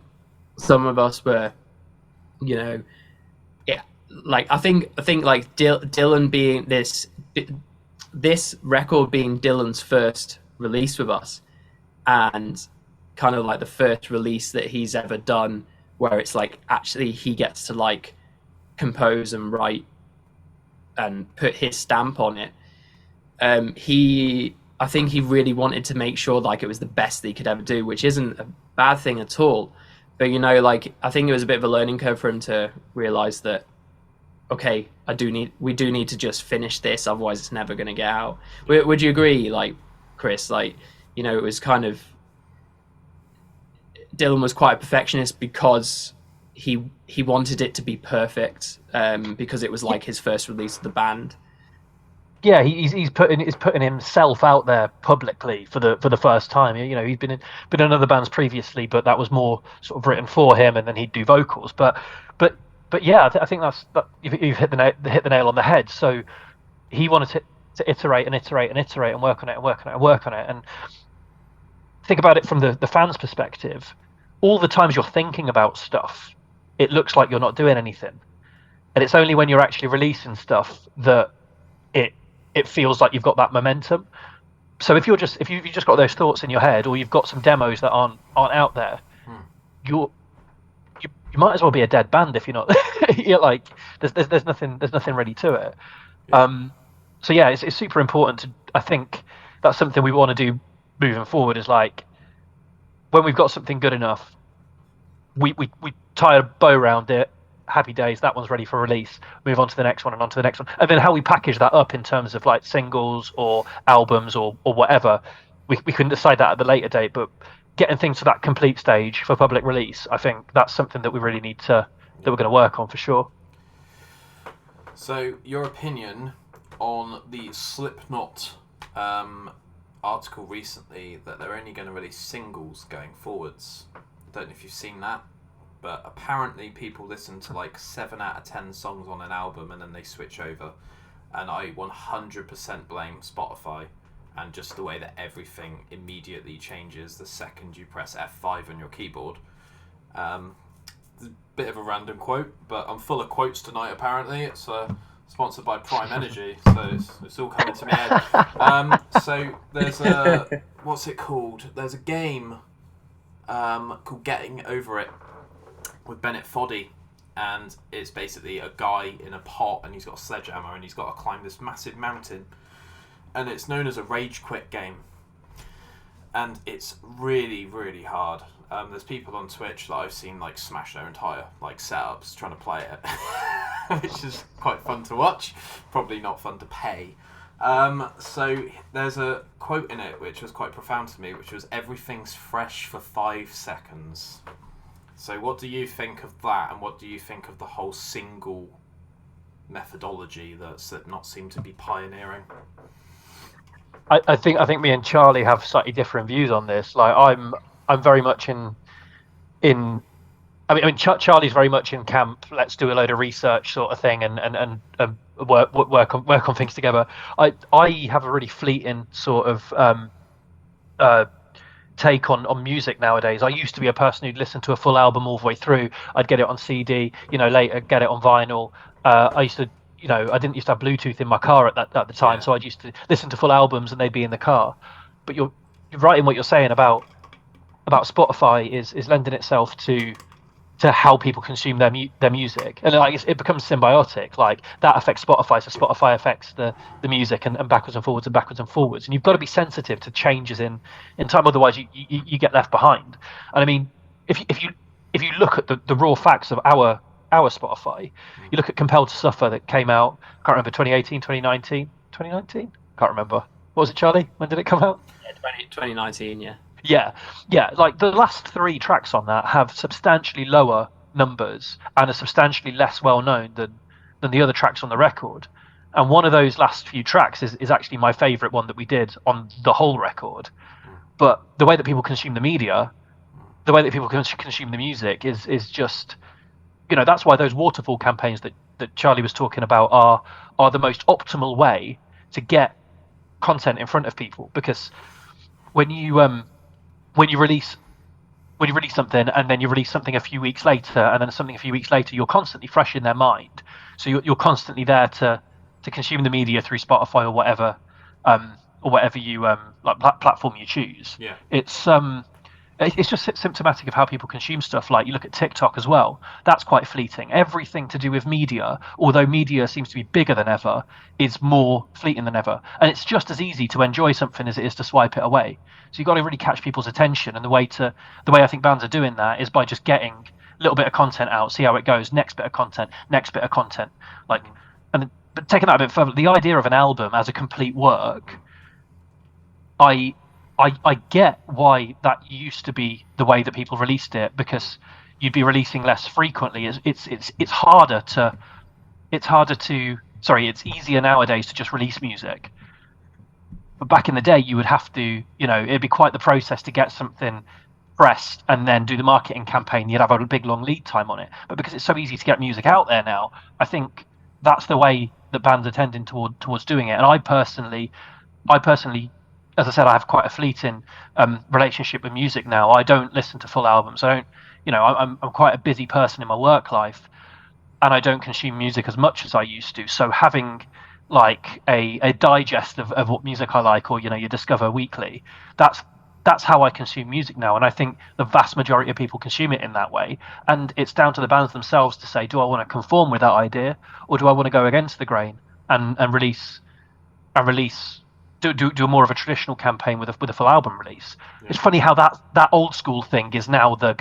some of us were like I think like Dylan being this record being Dylan's first release with us, and kind of like the first release that he's ever done where it's like actually he gets to like compose and write and put his stamp on it. I think he really wanted to make sure like it was the best that he could ever do, which isn't a bad thing at all. But like I think it was a bit of a learning curve for him to realize that, okay, we do need to just finish this, otherwise it's never going to get out. Would you agree, like Kris? Like it was kind of, Dylan was quite a perfectionist because he wanted it to be perfect, because it was like his first release of the band. Yeah, he's putting himself out there publicly for the first time. He's been in other bands previously, but that was more sort of written for him, and then he'd do vocals. But yeah, I think you've hit the nail on the head. So he wanted to iterate and iterate and iterate and work on it and work on it and work on it. And think about it from the fans' perspective. All the times you're thinking about stuff, it looks like you're not doing anything, and it's only when you're actually releasing stuff that it feels like you've got that momentum. So if you've just got those thoughts in your head, or you've got some demos that aren't out there, you might as well be a dead band if you're not. You're like, there's nothing ready to it. Yeah. So yeah, it's super important I think that's something we want to do moving forward, is like, when we've got something good enough, we tie a bow around it. Happy days, that one's ready for release. Move on to the next one and on to the next one. And then how we package that up in terms of like singles or albums or whatever, we can decide that at the later date. But getting things to that complete stage for public release, I think that's something that we really need that we're going to work on for sure. So, your opinion on the Slipknot article recently that they're only going to release singles going forwards. I don't know if you've seen that, but apparently people listen to like 7 out of 10 songs on an album and then they switch over. And I 100% blame Spotify and just the way that everything immediately changes the second you press F5 on your keyboard. A bit of a random quote, but I'm full of quotes tonight apparently. It's sponsored by Prime Energy, so it's all coming to me head. So there's a, what's it called? There's a game called Getting Over It with Bennett Foddy, and it's basically a guy in a pot and he's got a sledgehammer and he's got to climb this massive mountain, and it's known as a rage quit game, and it's really, really hard. There's people on Twitch that I've seen like smash their entire like setups trying to play it, which is quite fun to watch. Probably not fun to pay. So there's a quote in it which was quite profound to me, which was "Everything's fresh for 5 seconds." So what do you think of that, and what do you think of the whole single methodology that Slipknot seem to be pioneering? I think me and Charlie have slightly different views on this. Like I'm very much in I mean Charlie's very much in camp, let's do a load of research sort of thing and work on things together. I have a really fleeting sort of take on music nowadays. I used to be a person who'd listen to a full album all the way through. I'd get it on CD, later get it on vinyl. I used to, I didn't used to have Bluetooth in my car at the time, so I used to listen to full albums and they'd be in the car. But you're right in what you're saying about Spotify is lending itself to how people consume their music, and like it becomes symbiotic. Like that affects Spotify, so Spotify affects the music, and backwards and forwards and backwards and forwards. And you've got to be sensitive to changes in time, otherwise you get left behind. And I mean, if you look at the raw facts of our Spotify, you look at Compelled to Suffer that came out, I can't remember, 2018, 2019, can't remember. What was it, Charlie? When did it come out? Yeah, 2019, yeah. Yeah. Like the last 3 tracks on that have substantially lower numbers and are substantially less well known than the other tracks on the record. And one of those last few tracks is actually my favourite one that we did on the whole record. But the way that people consume the media, the way that people consume the music is just, that's why those waterfall campaigns that Charlie was talking about are the most optimal way to get content in front of people, because when you release something and then you release something a few weeks later and then something a few weeks later, you're constantly fresh in their mind. So you're constantly there to consume the media through Spotify or whatever you platform you choose. Yeah. It's just symptomatic of how people consume stuff. Like you look at TikTok as well. That's quite fleeting. Everything to do with media, although media seems to be bigger than ever, is more fleeting than ever. And it's just as easy to enjoy something as it is to swipe it away. So you've got to really catch people's attention. And the way I think bands are doing that is by just getting a little bit of content out, see how it goes, next bit of content. But taking that a bit further, the idea of an album as a complete work, I get why that used to be the way that people released it, because you'd be releasing less frequently. It's easier nowadays to just release music. But back in the day, you would have to, it'd be quite the process to get something pressed and then do the marketing campaign. You'd have a big long lead time on it. But because it's so easy to get music out there now, I think that's the way that bands are tending towards doing it. And I personally, as I said, I have quite a fleeting relationship with music now. I don't listen to full albums. I don't, I'm quite a busy person in my work life, and I don't consume music as much as I used to. So having like a digest of what music I like, or you discover weekly, that's how I consume music now. And I think the vast majority of people consume it in that way. And it's down to the bands themselves to say, do I want to conform with that idea, or do I want to go against the grain and release do more of a traditional campaign with a full album release? Yeah. It's funny how that old school thing is now the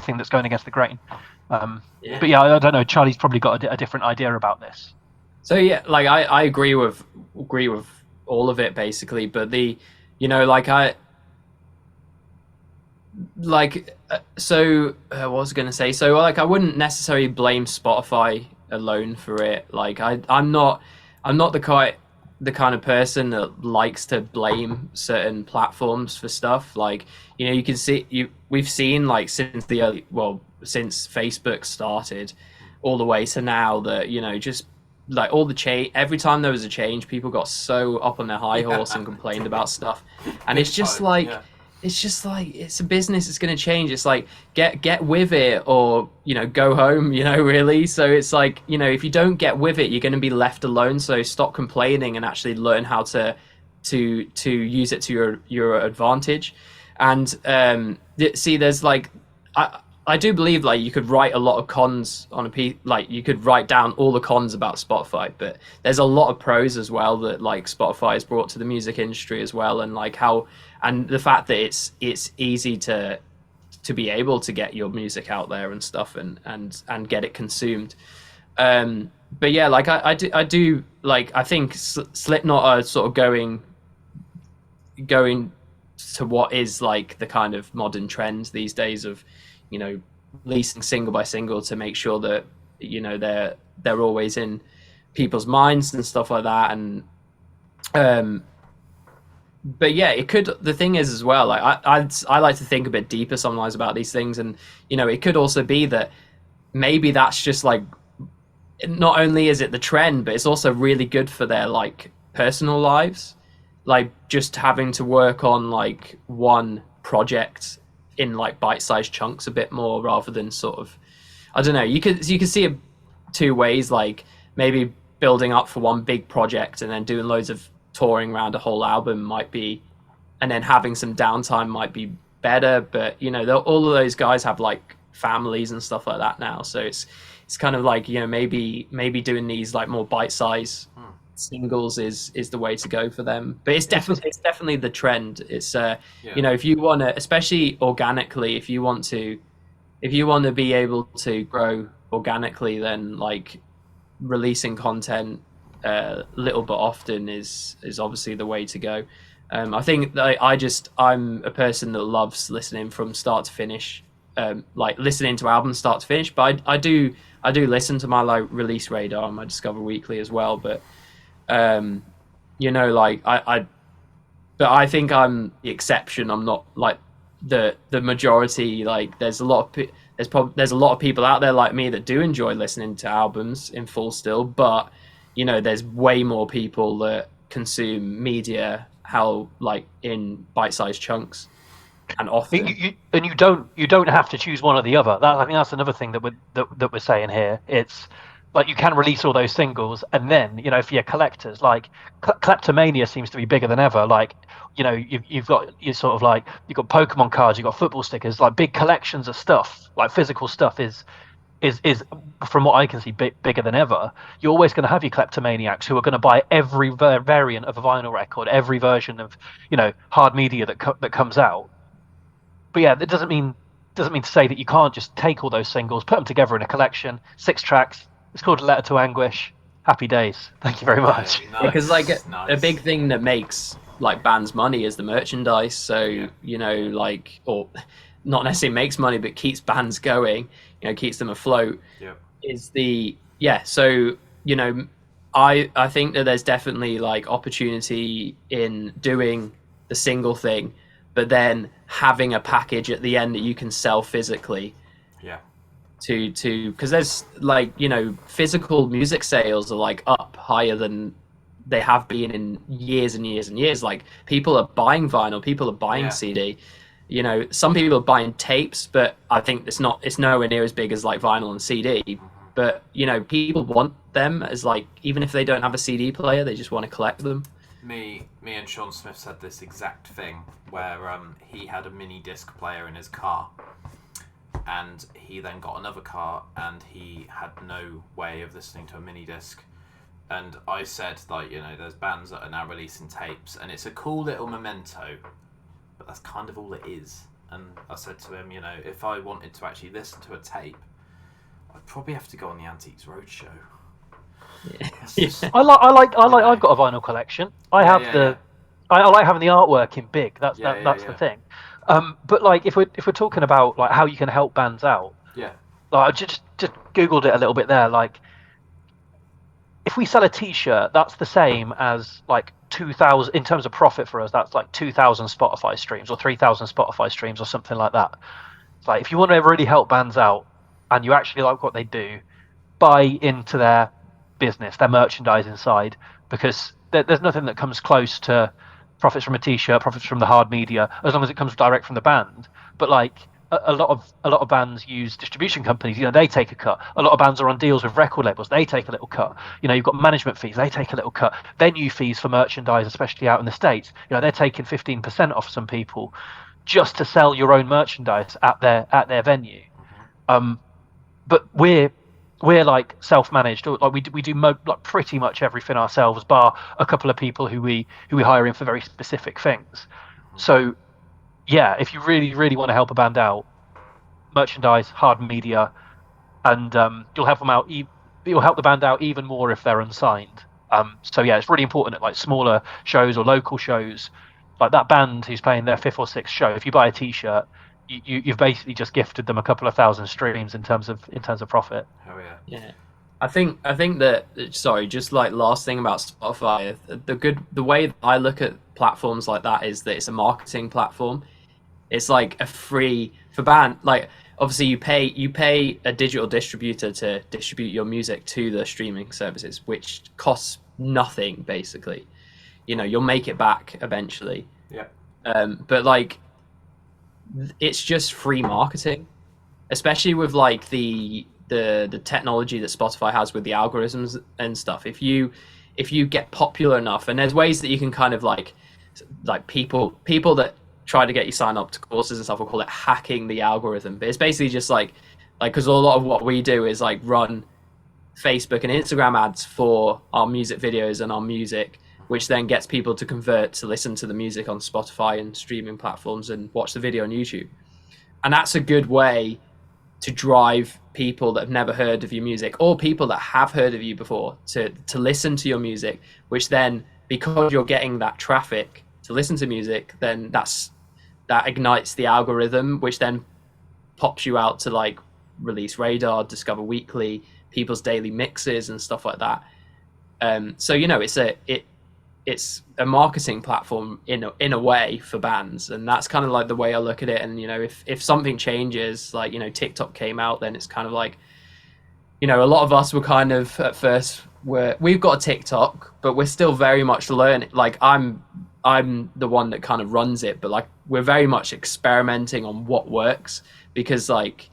thing that's going against the grain. But yeah, I don't know. Charlie's probably got a different idea about this. So yeah, like I agree with all of it basically, but what was I going to say? So like I wouldn't necessarily blame Spotify alone for it. Like I'm not the kind of person that likes to blame certain platforms for stuff. Like, you know, you can see we've seen like since since Facebook started all the way to now that, you know, just like all the change, every time there was a change, people got so up on their high horse and complained about stuff. And it's just like it's a business, it's going to change. It's like get with it, or, you know, go home, you know, really. So it's like, you know, if you don't get with it, you're going to be left alone. So stop complaining and actually learn how to use it to your advantage. And see, there's like I do believe like you could write a lot of cons on a piece, like you could write down all the cons about Spotify, but there's a lot of pros as well that like Spotify has brought to the music industry as well, and like how, and the fact that it's easy to be able to get your music out there and stuff, and get it consumed. But yeah, like I do like, I think Slipknot are sort of going to what is like the kind of modern trend these days of, you know, releasing single by single to make sure that, you know, they're always in people's minds and stuff like that. And but yeah, it could, the thing is as well, like I like to think a bit deeper sometimes about these things, and, you know, it could also be that maybe that's just like, not only is it the trend, but it's also really good for their like personal lives, like just having to work on like one project in like bite-sized chunks a bit more, rather than sort of, I don't know, you could see it two ways, like maybe building up for one big project and then doing loads of touring around a whole album might be, and then having some downtime might be better. But, you know, all of those guys have like families and stuff like that now, so it's kind of like, you know, maybe doing these like more bite-sized singles is the way to go for them. But it's definitely the trend. It's you know, if you want to, especially organically, if you want to be able to grow organically, then like releasing content little but often is obviously the way to go. I think that I'm a person that loves listening from start to finish, like listening to albums start to finish, but I do listen to my like release radar on my Discover Weekly as well. But you know, like but I think I'm the exception. I'm not like the majority. Like there's a lot of people out there like me that do enjoy listening to albums in full still, but, you know, there's way more people that consume media like in bite-sized chunks and often. You don't have to choose one or the other. I think that's another thing that we're saying here. It's like you can release all those singles, and then, you know, for your collectors, like kleptomania seems to be bigger than ever. Like, you know, you've got Pokemon cards, you've got football stickers, like big collections of stuff, like physical stuff is from what I can see bigger than ever. You're always going to have your kleptomaniacs who are going to buy every variant of a vinyl record, every version of, you know, hard media that comes out. But yeah, that doesn't mean to say that you can't just take all those singles, put them together in a collection, 6 tracks. It's called Letter to Anguish. Happy days. Thank you very much. Nice. Because like a big thing that makes like bands money is the merchandise. So you know, like, or not necessarily makes money, but keeps bands going, you know, keeps them afloat. Is the So, you know, I think that there's definitely like opportunity in doing the single thing, but then having a package at the end that you can sell physically. Because there's like, you know, physical music sales are like up higher than they have been in years and years and years. Like people are buying vinyl, people are buying CD. You know, some people are buying tapes, but I think it's nowhere near as big as like vinyl and CD. But, you know, people want them as like, even if they don't have a CD player, they just want to collect them. Me and Sean Smith said this exact thing where he had a mini disc player in his car. And he then got another car, and he had no way of listening to a mini disc. And I said, like, you know, there's bands that are now releasing tapes, and it's a cool little memento, but that's kind of all it is. And I said to him, you know, if I wanted to actually listen to a tape, I'd probably have to go on the Antiques Roadshow. I like. I've got a vinyl collection. I like having the artwork in big. That's the thing. But like, if we're talking about like how you can help bands out, like I just googled it a little bit there. Like, if we sell a T-shirt, that's the same as like 2,000 in terms of profit for us. That's like 2,000 Spotify streams or 3,000 Spotify streams or something like that. It's like if you want to really help bands out and you actually like what they do, buy into their business, their merchandising side, because there's nothing that comes close to profits from a T-shirt, profits from the hard media, as long as it comes direct from the band. But like a lot of bands use distribution companies. They take a cut. A lot of bands are on deals with record labels. They take a little cut. You've got management fees. They take a little cut. Venue fees for merchandise, especially out in the States. They're taking 15% off some people just to sell your own merchandise at their venue. But we're like self-managed. Like we do like pretty much everything ourselves, bar a couple of people who we hire in for very specific things. So yeah, if you really, really want to help a band out, merchandise, hard media, and you'll help them out. You'll help the band out even more if they're unsigned. So yeah, it's really important at like smaller shows or local shows, like that band who's playing their 5th or 6th show. If you buy a T-shirt, you've basically just gifted them a couple of thousand streams in terms of profit. Oh yeah. Yeah. I think that, sorry, just like last thing about Spotify, the way that I look at platforms like that is that it's a marketing platform. It's like a free for band. Like obviously you pay a digital distributor to distribute your music to the streaming services, which costs nothing basically. You'll make it back eventually. Yeah. But like it's just free marketing, especially with like the technology that Spotify has with the algorithms and stuff. If you get popular enough, and there's ways that you can kind of like people that try to get you signed up to courses and stuff will call it hacking the algorithm, but it's basically just like because a lot of what we do is like run Facebook and Instagram ads for our music videos and our music, which then gets people to convert to listen to the music on Spotify and streaming platforms and watch the video on YouTube. And that's a good way to drive people that have never heard of your music or people that have heard of you before to listen to your music, which then, because you're getting that traffic to listen to music, then that ignites the algorithm, which then pops you out to like Release Radar, Discover Weekly, people's daily mixes and stuff like that. So it's a marketing platform in a way for bands, and that's kind of like the way I look at it. And if something changes, like TikTok came out, then it's kind of like a lot of us were kind of at first we've got a TikTok, but we're still very much learning. Like I'm the one that kind of runs it, but like we're very much experimenting on what works, because like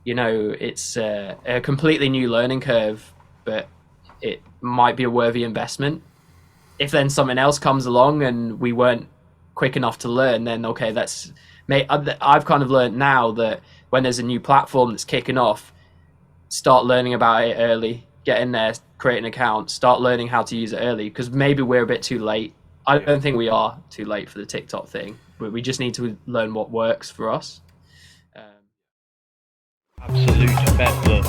it's a completely new learning curve, but it might be a worthy investment. If then something else comes along and we weren't quick enough to learn, then okay, I've kind of learned now that when there's a new platform that's kicking off, start learning about it early, get in there, create an account, start learning how to use it early, because maybe we're a bit too late. I don't think we are too late for the TikTok thing, but we just need to learn what works for us. Absolute bedlam.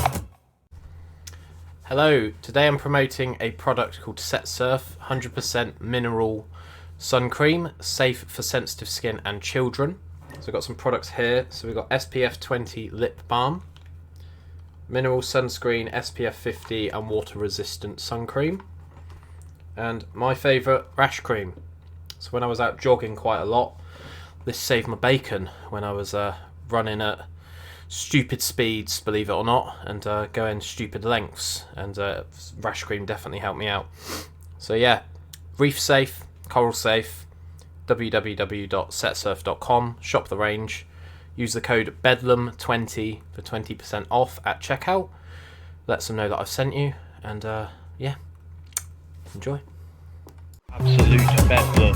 Hello, today I'm promoting a product called Set Surf 100% mineral sun cream, safe for sensitive skin and children. So I've got some products here. So we've got SPF 20 lip balm, mineral sunscreen, SPF 50 and water resistant sun cream, and my favourite, rash cream. So when I was out jogging quite a lot, this saved my bacon when I was running at stupid speeds, believe it or not, and going stupid lengths, and rash cream definitely helped me out. So yeah, reef safe, coral safe, www.setsurf.com, shop the range, use the code bedlam20 for 20% off at checkout. Let them know that I've sent you, and yeah, enjoy. Absolute bedlam.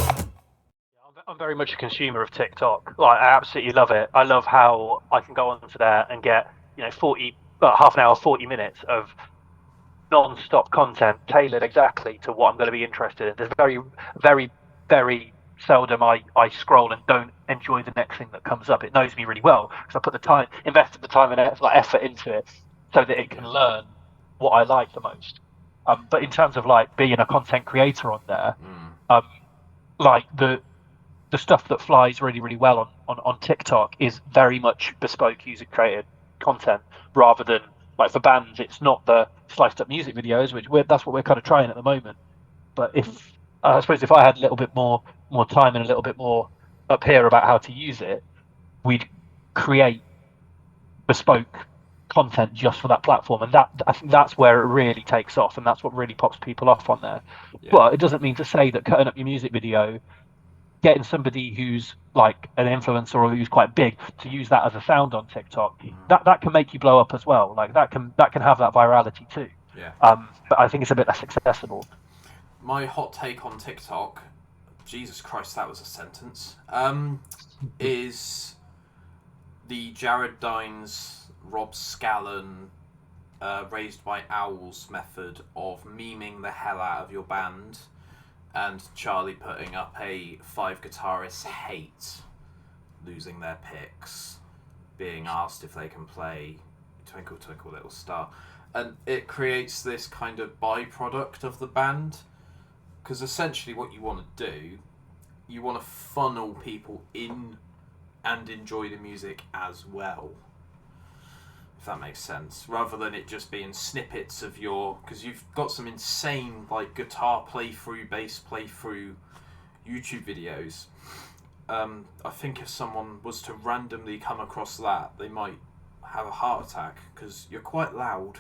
I'm very much a consumer of TikTok. Like, I absolutely love it. I love how I can go onto there and get, half an hour, 40 minutes of non-stop content tailored exactly to what I'm going to be interested in. There's very, very, very seldom I scroll and don't enjoy the next thing that comes up. It knows me really well because I put the time, invested the time and effort into it so that it can learn what I like the most. But in terms of like being a content creator on there, like the stuff that flies really, really well on TikTok is very much bespoke user created content rather than like for bands, it's not the sliced up music videos, that's what we're kind of trying at the moment. But if I suppose if I had a little bit more time and a little bit more up here about how to use it, we'd create bespoke content just for that platform, and I think that's where it really takes off, and that's what really pops people off on there. Yeah. But it doesn't mean to say that cutting up your music video, getting somebody who's like an influencer or who's quite big to use that as a sound on TikTok, that can make you blow up as well. Like that can have that virality too. Yeah. But I think it's a bit less accessible. My hot take on TikTok, Jesus Christ, that was a sentence, is the Jared Dines, Rob Scallon, Raised by Owls method of memeing the hell out of your band, and Charlie putting up a 5 guitarists hate losing their picks, being asked if they can play Twinkle Twinkle Little Star. And it creates this kind of byproduct of the band, because essentially what you want to do, you want to funnel people in and enjoy the music as well, if that makes sense, rather than it just being snippets of because you've got some insane like guitar playthrough, bass playthrough YouTube videos. I think if someone was to randomly come across that, they might have a heart attack, because you're quite loud.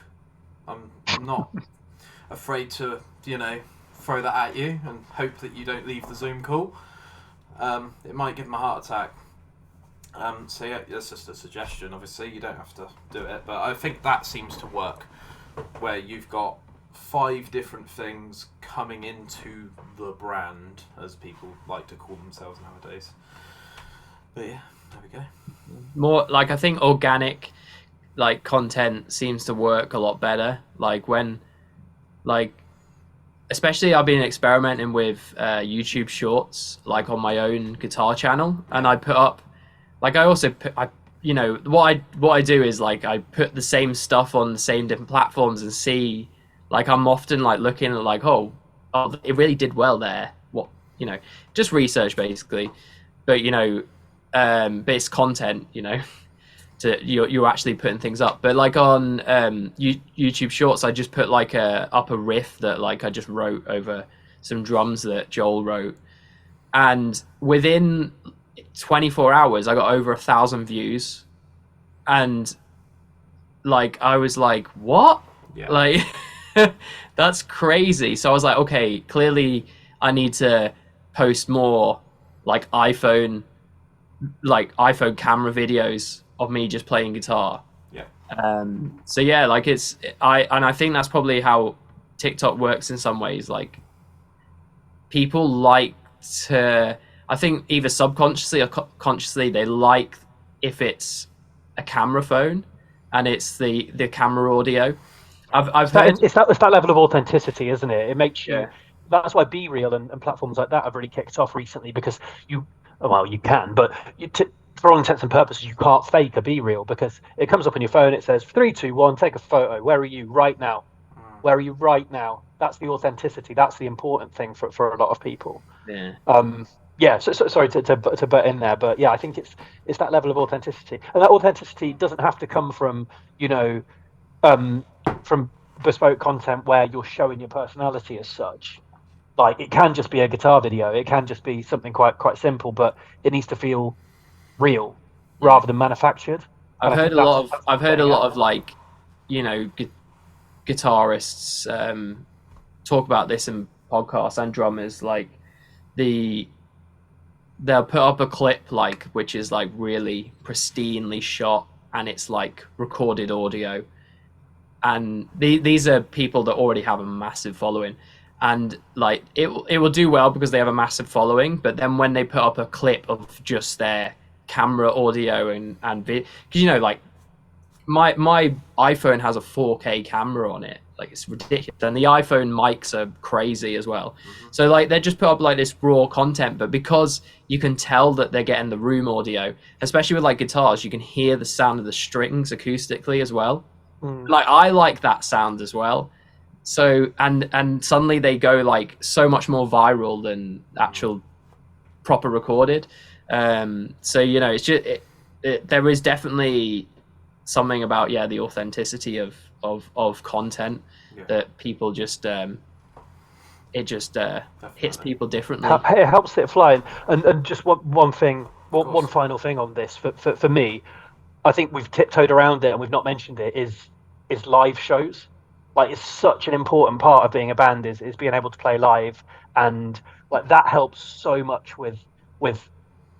I'm not afraid to, throw that at you and hope that you don't leave the Zoom call. It might give them a heart attack. So yeah, that's just a suggestion. Obviously, you don't have to do it, but I think that seems to work, where you've got 5 different things coming into the brand, as people like to call themselves nowadays. But yeah, there we go. More like, I think organic like content seems to work a lot better. Like when, like, especially I've been experimenting with YouTube Shorts, like on my own guitar channel, and I put up, like, I also put, what I do is like I put the same stuff on the same different platforms and see, like, I'm often like looking at like, oh, it really did well there. What, just research basically, but but it's content, you're actually putting things up. But like on YouTube Shorts, I just put like up a riff that like I just wrote over some drums that Joel wrote, and within 24 hours I got over 1,000 views, and like I was like, what? Yeah. Like that's crazy. So I was like, okay, clearly I need to post more like iPhone camera videos of me just playing guitar. Yeah. So yeah, like I think that's probably how TikTok works in some ways. Like people like to, I think either subconsciously or consciously, they like if it's a camera phone and it's the camera audio. I've heard it's that level of authenticity, isn't it? It makes you. Yeah. That's why Be Real and platforms like that have really kicked off recently, because you can, but for all intents and purposes, you can't fake a Be Real, because it comes up on your phone. It says 3, 2, 1, take a photo. Where are you right now? Where are you right now? That's the authenticity. That's the important thing for a lot of people. Yeah. Yeah. So sorry to butt in there, but yeah, I think it's that level of authenticity, and that authenticity doesn't have to come from from bespoke content where you're showing your personality as such. Like, it can just be a guitar video. It can just be something quite simple, but it needs to feel real rather than manufactured. I've heard a lot of like, guitarists talk about this in podcasts, and drummers, like they'll put up a clip like which is like really pristinely shot, and it's like recorded audio, and these are people that already have a massive following, and like it will do well because they have a massive following. But then when they put up a clip of just their camera audio and because like my iPhone has a 4K camera on it, like it's ridiculous, and the iPhone mics are crazy as well. So like they just put up like this raw content, but because you can tell that they're getting the room audio, especially with like guitars, you can hear the sound of the strings acoustically as well. Like I like that sound as well. So and suddenly they go like so much more viral than actual proper recorded. So it's just there is definitely something about the authenticity of content Yeah. that people just it just hits Definitely. people differently. It helps it fly. And just one thing, one course. final thing on this for me, I think we've tiptoed around it and we've not mentioned it, is live shows. Like, it's such an important part of being a band is being able to play live, and like that helps so much with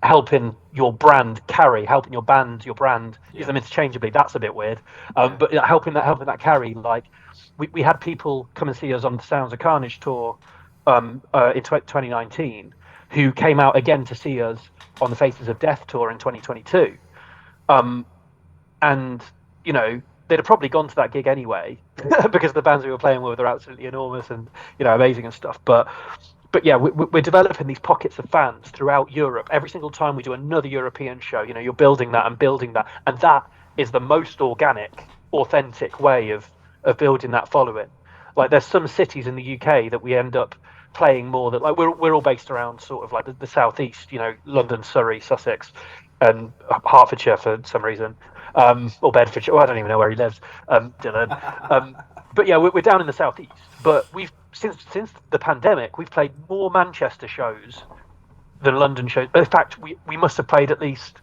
helping your brand carry, helping your brand use them interchangeably. That's a bit weird, but helping that carry. Like, we had people come and see us on the Sounds of Carnage tour in 2019, who came out again to see us on the Faces of Death tour in 2022. And they'd have probably gone to that gig anyway because the bands we were playing with are absolutely enormous and amazing and stuff. But yeah, we're developing these pockets of fans throughout Europe. Every single time we do another European show, you're building that, and that is the most organic, authentic way of building that following. Like, there's some cities in the UK that we end up playing more that, like, we're all based around sort of like the southeast, London, Surrey, Sussex, and Hertfordshire for some reason, or Bedfordshire. I don't even know where he lives, Dylan. But yeah, we're down in the southeast. But we've since the pandemic, we've played more Manchester shows than London shows. In fact, we must have played at least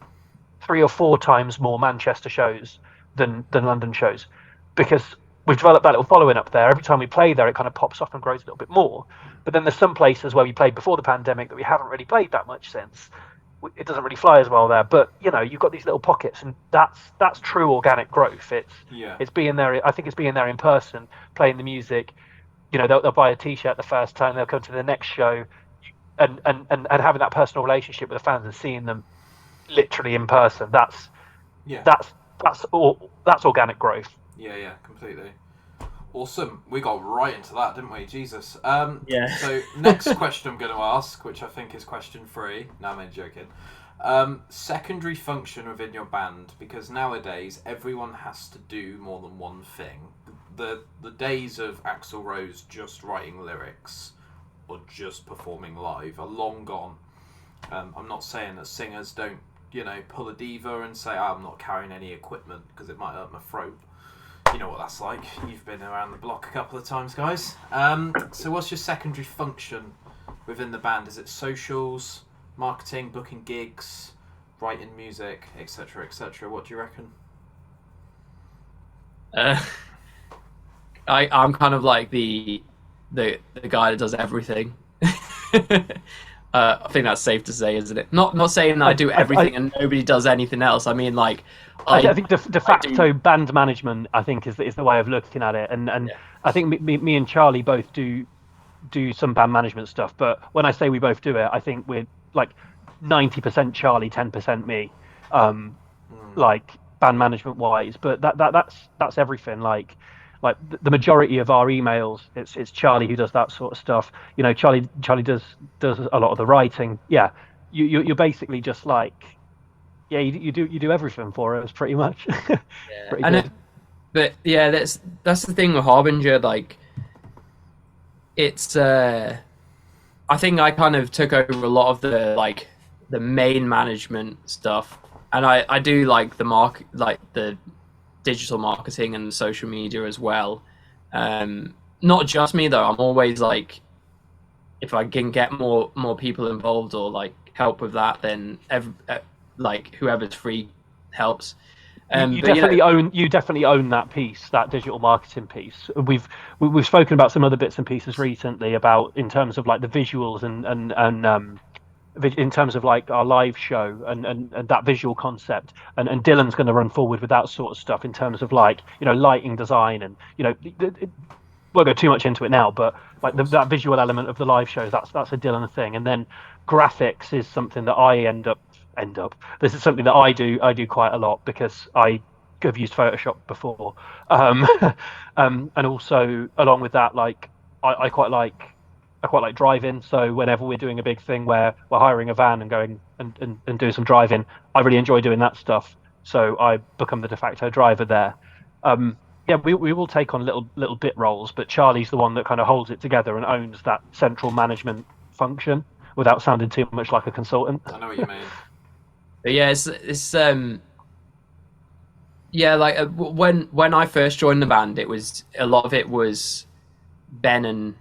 3 or 4 times more Manchester shows than London shows, because we've developed that little following up there. Every time we play there, it kind of pops off and grows a little bit more. But then there's some places where we played before the pandemic that we haven't really played that much since. It doesn't really fly as well there. But you've got these little pockets, and that's true organic growth. It's being there. I think it's being there in person, playing the music. They'll buy a T-shirt the first time, they'll come to the next show, and having that personal relationship with the fans and seeing them literally in person. That's organic growth. Yeah, completely. Awesome. We got right into that, didn't we? Jesus. Yeah. So next question I'm going to ask, which I think is question 3. No, I'm only joking. Secondary function within your band, because nowadays everyone has to do more than one thing. The days of Axl Rose just writing lyrics or just performing live are long gone. I'm not saying that singers don't, pull a diva and say, I'm not carrying any equipment because it might hurt my throat. You know what that's like. You've been around the block a couple of times, guys. So what's your secondary function within the band? Is it socials, marketing, booking gigs, writing music, etc., etc.? What do you reckon? I'm kind of like the guy that does everything. I think that's safe to say, isn't it? Not saying that I do everything and nobody does anything else. I mean, like, I think de facto band management, I think, is the way of looking at it. And I think me and Charlie both do some band management stuff. But when I say we both do it, I think we're like 90% Charlie, 10% me, like band management wise. But that's everything. Like the majority of our emails, it's Charlie who does that sort of stuff. Charlie does a lot of the writing. Yeah, you're basically just like, you do everything for us pretty much. Pretty good. But yeah, that's the thing with Harbinger. Like, it's I think I kind of took over a lot of the main management stuff, and I do like the digital marketing and social media as well. Not just me though. I'm always like, if I can get more people involved or like help with that, then like whoever's free helps. You definitely own that piece, that digital marketing piece. We've spoken about some other bits and pieces recently about, in terms of like the visuals and in terms of like our live show and that visual concept, and Dylan's going to run forward with that sort of stuff in terms of like lighting design, and won't go too much into it now, but like that visual element of the live shows, that's a Dylan thing. And then graphics is something that I end up this is something that I do quite a lot, because I have used Photoshop before, and also along with that, like I quite like driving. So whenever we're doing a big thing where we're hiring a van and going and doing some driving, I really enjoy doing that stuff. So I become the de facto driver there. Yeah, we will take on little bit roles, but Charlie's the one that kind of holds it together and owns that central management function without sounding too much like a consultant. I know what you mean. But yeah, it's Yeah, like when I first joined the band, it was a lot of it was Ben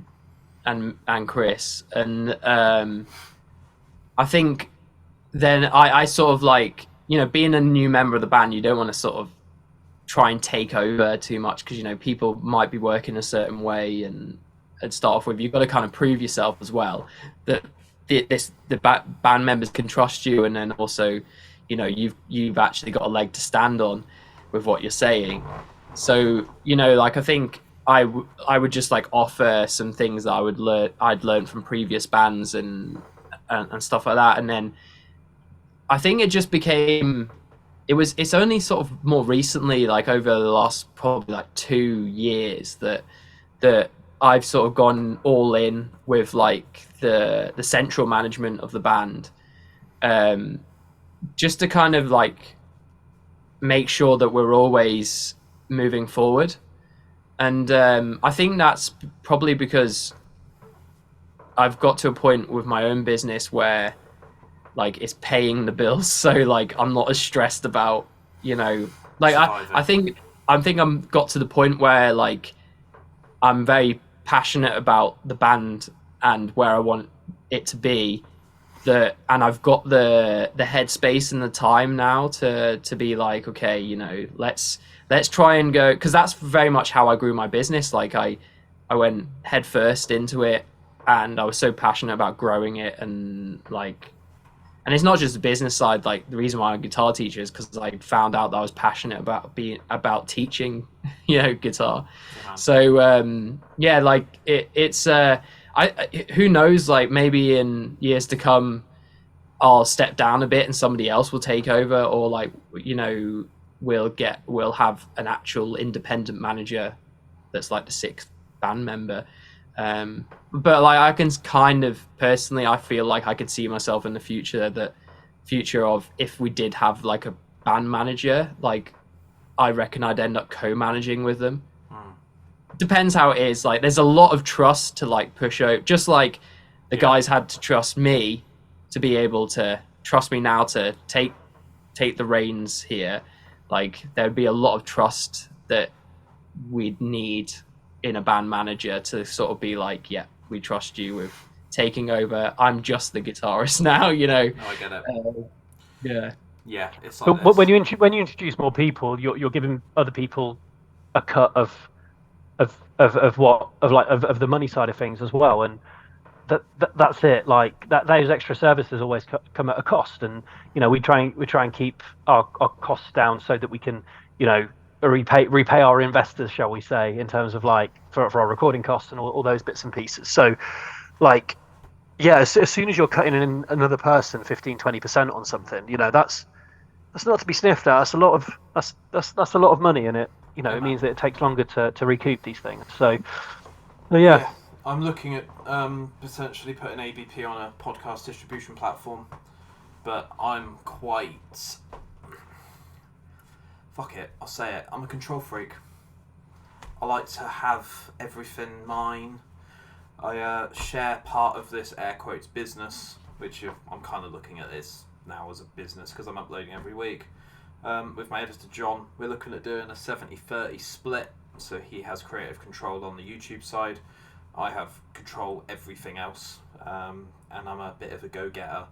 and Chris, and I think then I sort of like, being a new member of the band, you don't want to sort of try and take over too much because people might be working a certain way, and start off with, you've got to kind of prove yourself as well that the band members can trust you, and then also you've actually got a leg to stand on with what you're saying. So like, I think I would just like offer some things that I'd learned from previous bands and stuff like that, and then I think it just became, it's only sort of more recently, like over the last probably like 2 years, that I've sort of gone all in with like the central management of the band, just to kind of like make sure that we're always moving forward. And I think that's probably because I've got to a point with my own business where like it's paying the bills, so like I'm not as stressed about like I think I'm got to the point where like I'm very passionate about the band and where I want it to be, and I've got the headspace and the time now to be like, okay, let's try and go, because that's very much how I grew my business. Like I went head first into it, and I was so passionate about growing it, and it's not just the business side. Like the reason why I'm a guitar teacher is because I found out that I was passionate about teaching, guitar. Yeah. So yeah, like it's who knows, like maybe in years to come I'll step down a bit and somebody else will take over, or like we'll have an actual independent manager that's like the sixth band member. But like I can kind of personally, I feel like I could see myself in the future of, if we did have like a band manager, like I reckon I'd end up co-managing with them. Depends how it is. Like there's a lot of trust to like push out, just like the guys had to trust me to be able to trust me now to take the reins here. Like there'd be a lot of trust that we'd need in a band manager to sort of be like, yeah, we trust you with taking over. I'm just the guitarist now, No, I get it. Yeah. Yeah, it's like But when you introduce more people, you're giving other people a cut of the money side of things as well, and that's it. Like those extra services always come at a cost, and we try and keep our costs down so that we can repay our investors, shall we say, in terms of like for our recording costs and all those bits and pieces. So like as soon as you're cutting in another person 15-20% on something, that's not to be sniffed at. That's a lot of money, and it it means that it takes longer to recoup these things. So yeah. I'm looking at potentially putting ABP on a podcast distribution platform, but I'm quite... Fuck it, I'll say it. I'm a control freak. I like to have everything mine. I share part of this air quotes business, which I'm kind of looking at this now as a business because I'm uploading every week. With my editor John, we're looking at doing a 70-30 split, so he has creative control on the YouTube side. I have control everything else, and I'm a bit of a go-getter.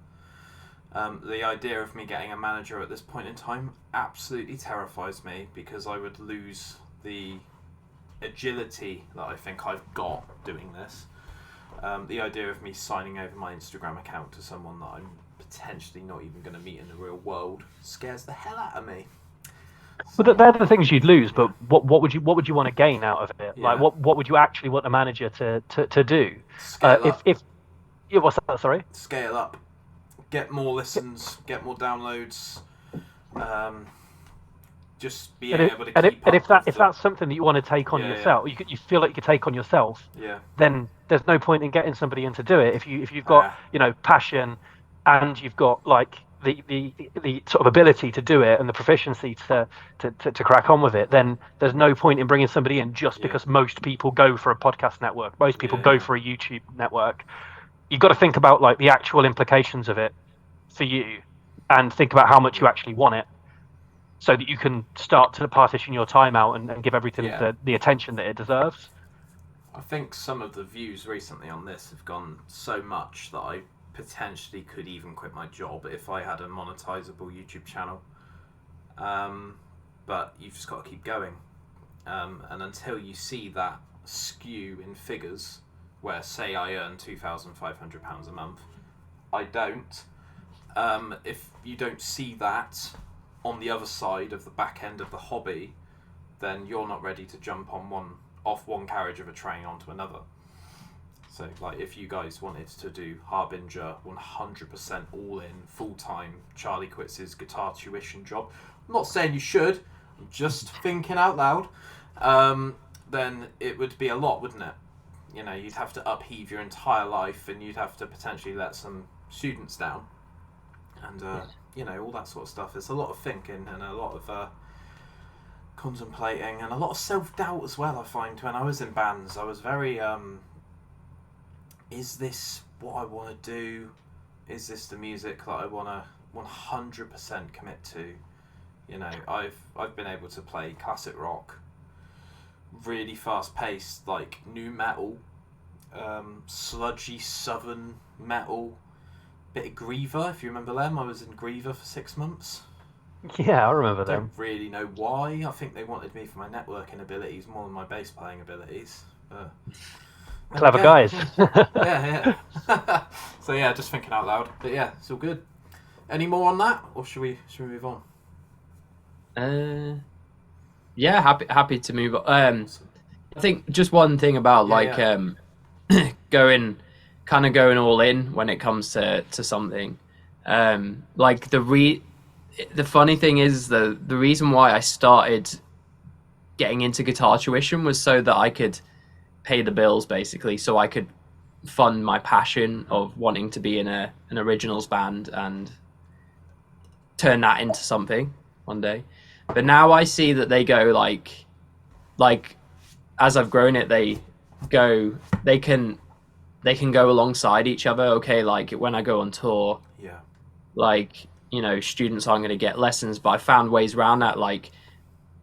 The idea of me getting a manager at this point in time absolutely terrifies me, because I would lose the agility that I think I've got doing this. The idea of me signing over my Instagram account to someone that I'm potentially not even going to meet in the real world scares the hell out of me. Well, they're the things you'd lose, but what would you want to gain out of it? Yeah. Like what would you actually want a manager to do? Scale up. What's that? Sorry. Scale up. Get more listens. Get more downloads. Just be able to keep up. If that's something that you want to take on yourself, you feel like you could take on yourself. Yeah. Then there's no point in getting somebody in to do it. If you've got passion, and you've got like the sort of ability to do it and the proficiency to crack on with it, then there's no point in bringing somebody in just because most people go for a podcast network. Most people go for a YouTube network. You've got to think about like the actual implications of it for you, and think about how much you actually want it. so that you can start to partition your time out and give everything Yeah. the attention that it deserves. I think some of the views recently on this have gone so much that I potentially could even quit my job if I had a monetizable YouTube channel. But you've just got to keep going. And until you see that skew in figures, where say I earn £2,500 a month, I don't. If you don't see that on the other side of the back end of the hobby, then you're not ready to jump on off one carriage of a train onto another. So, like, if you guys wanted to do Harbinger 100% all in, full time, Charlie quits his guitar tuition job, I'm not saying you should, I'm just thinking out loud, then it would be a lot, wouldn't it? You know, you'd have to upheave your entire life, and you'd have to potentially let some students down, and you know, all that sort of stuff. It's a lot of thinking and a lot of contemplating and a lot of self-doubt as well. I find when I was in bands, I was very is this what I want to do? Is this the music that I want to 100% commit to? You know, I've been able to play classic rock, really fast-paced, like new metal, sludgy southern metal, bit of Griever, if you remember them. I was in Griever for 6 months. Yeah, I remember them. Don't really know why. I think they wanted me for my networking abilities more than my bass playing abilities. But Clever guys. yeah. So yeah, just thinking out loud. But yeah, it's all good. Any more on that, or should we move on? Yeah, happy to move on. I think just one thing about going all in when it comes to something. Like the funny thing is the reason why I started getting into guitar tuition was so that I could pay the bills, basically, so I could fund my passion of wanting to be in an originals band and turn that into something one day. But now I see that they go like as I've grown it, they can go alongside each other. Okay, like when I go on tour, Yeah. like, you know, students aren't going to get lessons, but I found ways around that. Like,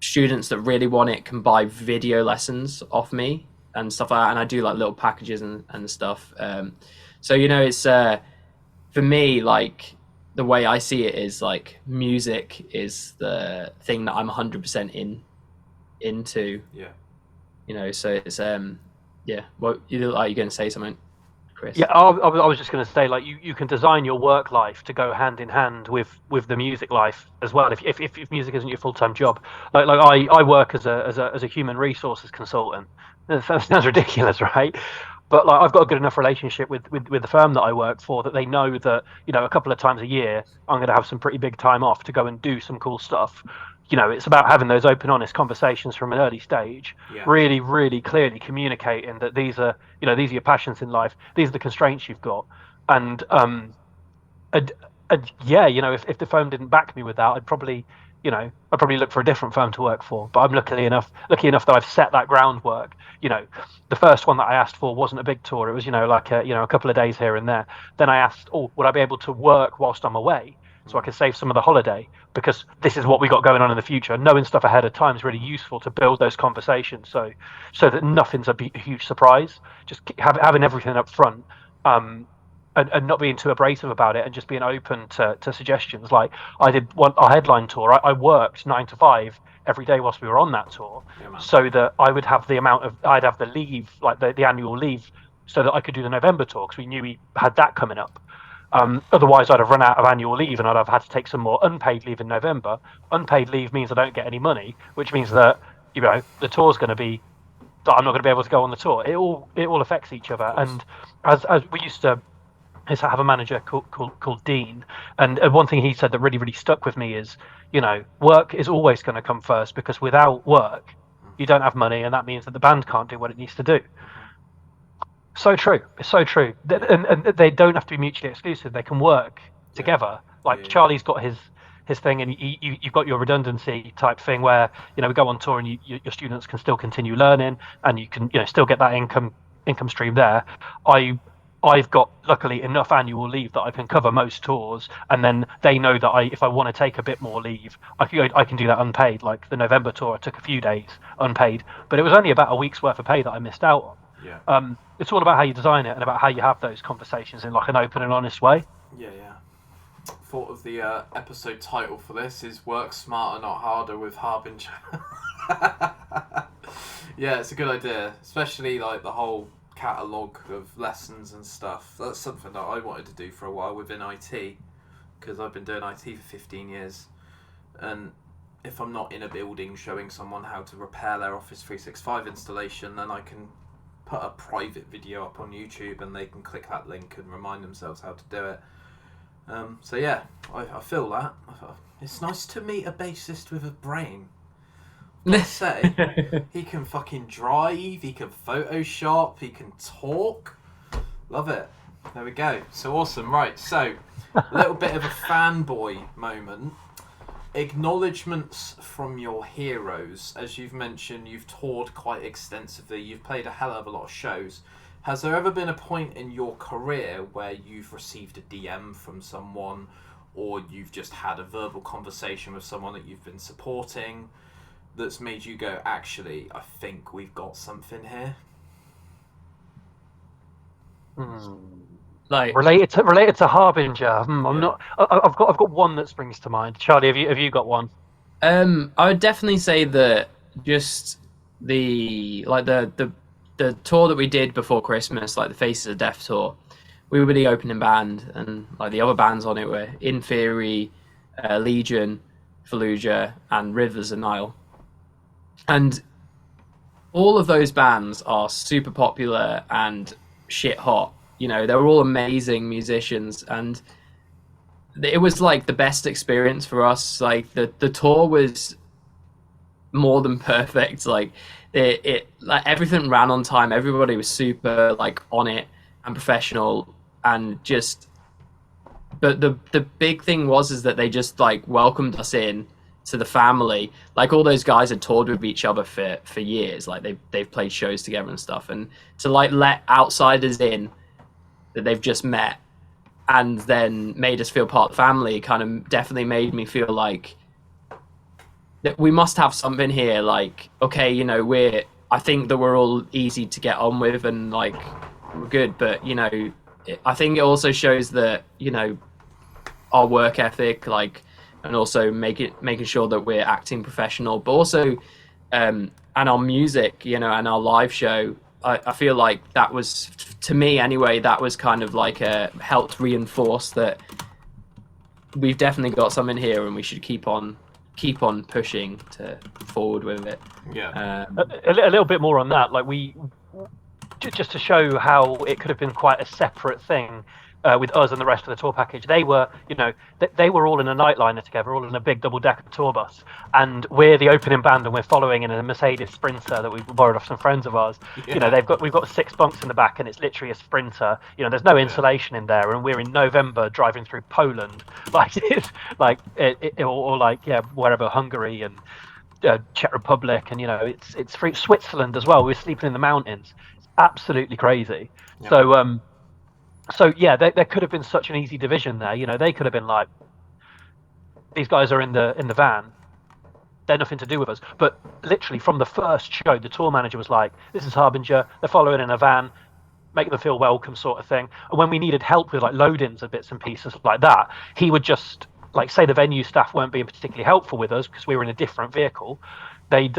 students that really want it can buy video lessons off me and stuff like that, and I do like little packages and stuff. So, you know, it's for me, like, the way I see it is like music is the thing that I'm 100% into. Yeah. You know, so it's yeah. Well, you look like you're going to say something, Chris. Yeah, I was just going to say, like, you can design your work life to go hand in hand with the music life as well. If music isn't your full-time job, like I work as a human resources consultant. That sounds ridiculous, right? But like, I've got a good enough relationship with the firm that I work for that they know that, you know, a couple of times a year I'm going to have some pretty big time off to go and do some cool stuff. You know, it's about having those open, honest conversations from an early stage, really, really clearly communicating that these are your passions in life. These are the constraints you've got. And yeah, you know, if the firm didn't back me with that, I'd probably look for a different firm to work for. But I'm lucky enough that I've set that groundwork. You know, the first one that I asked for wasn't a big tour. It was, you know, like a couple of days here and there. Then I asked, would I be able to work whilst I'm away, so I could save some of the holiday, because this is what we got going on in the future. Knowing stuff ahead of time is really useful to build those conversations, so that nothing's a huge surprise. Just having everything up front, and not being too abrasive about it, and just being open to suggestions. Like, I did a headline tour. I worked 9 to 5 every day whilst we were on that tour, so that I would have I'd have the leave, like the annual leave, so that I could do the November tour, because we knew we had that coming up. Otherwise, I'd have run out of annual leave, and I'd have had to take some more unpaid leave in November. Unpaid leave means I don't get any money, which means that, you know, the tour's going to be that I'm not going to be able to go on the tour. It all affects each other. And as we used to have a manager called Dean, and one thing he said that really, really stuck with me is, you know, work is always going to come first, because without work, you don't have money, and that means that the band can't do what it needs to do. So true. It's so true. And they don't have to be mutually exclusive. They can work together. Like, Charlie's got his thing, and you've got your redundancy type thing where, you know, we go on tour and your students can still continue learning, and you can, you know, still get that income stream there. I've got luckily enough annual leave that I can cover most tours, and then they know that if I want to take a bit more leave, I can do that unpaid. Like the November tour, I took a few days unpaid, but it was only about a week's worth of pay that I missed out on. Yeah. It's all about how you design it and about how you have those conversations in like an open and honest way. Yeah. Thought of the episode title for this is "Work Smarter, Not Harder" with Harbinger. Yeah, it's a good idea, especially like the whole catalogue of lessons and stuff. That's something that I wanted to do for a while within IT, because I've been doing IT for 15 years, and if I'm not in a building showing someone how to repair their Office 365 installation, then I can put a private video up on YouTube and they can click that link and remind themselves how to do it. So yeah, I feel that. It's nice to meet a bassist with a brain. Let's say he can fucking drive, he can Photoshop, he can talk. Love it. There we go. So awesome. Right, so a little bit of a fanboy moment. Acknowledgements from your heroes. As you've mentioned, you've toured quite extensively, you've played a hell of a lot of shows. Has there ever been a point in your career where you've received a DM from someone, or you've just had a verbal conversation with someone that you've been supporting, that's made you go, actually, I think we've got something here? Like related to Harbinger. I'm not. I've got one that springs to mind. Charlie, have you got one? I would definitely say that just the tour that we did before Christmas, like the Faces of Death tour, we were the opening band, and like the other bands on it were In Theory, Legion, Fallujah, and Rivers of Nile. And all of those bands are super popular and shit hot. You know, they were all amazing musicians, and it was like the best experience for us. Like the tour was more than perfect. Like it like everything ran on time. Everybody was super like on it and professional, and just. But the big thing is that they just like welcomed us in to the family. Like all those guys had toured with each other for years. Like they've played shows together and stuff, and to like let outsiders in that they've just met and then made us feel part of the family kind of definitely made me feel like that we must have something here. Like, okay, you know, I think that we're all easy to get on with and like we're good, but you know, I think it also shows that, you know, our work ethic, like, and also making sure that we're acting professional, but also and our music, you know, and our live show, I feel like that was, to me anyway, that was kind of like helped reinforce that we've definitely got something here and we should keep on pushing forward with it. Yeah. A little bit more on that, like just to show how it could have been quite a separate thing. With us and the rest of the tour package, they were, you know, they were all in a nightliner together, all in a big double-decker tour bus, and we're the opening band, and we're following in a Mercedes Sprinter that we borrowed off some friends of ours. Yeah. You know, we've got 6 bunks in the back, and it's literally a Sprinter. You know, there's no insulation in there, and we're in November driving through Poland, like it's like or like wherever, Hungary and Czech Republic, and you know, it's free Switzerland as well. We're sleeping in the mountains. It's absolutely crazy. Yeah. So yeah, there could have been such an easy division there. You know, they could have been like, these guys are in the van, they're nothing to do with us. But literally from the first show, the tour manager was like, this is Harbinger, they're following in a van, make them feel welcome, sort of thing. And when we needed help with like load-ins and bits and pieces like that, he would just like say the venue staff weren't being particularly helpful with us because we were in a different vehicle. They'd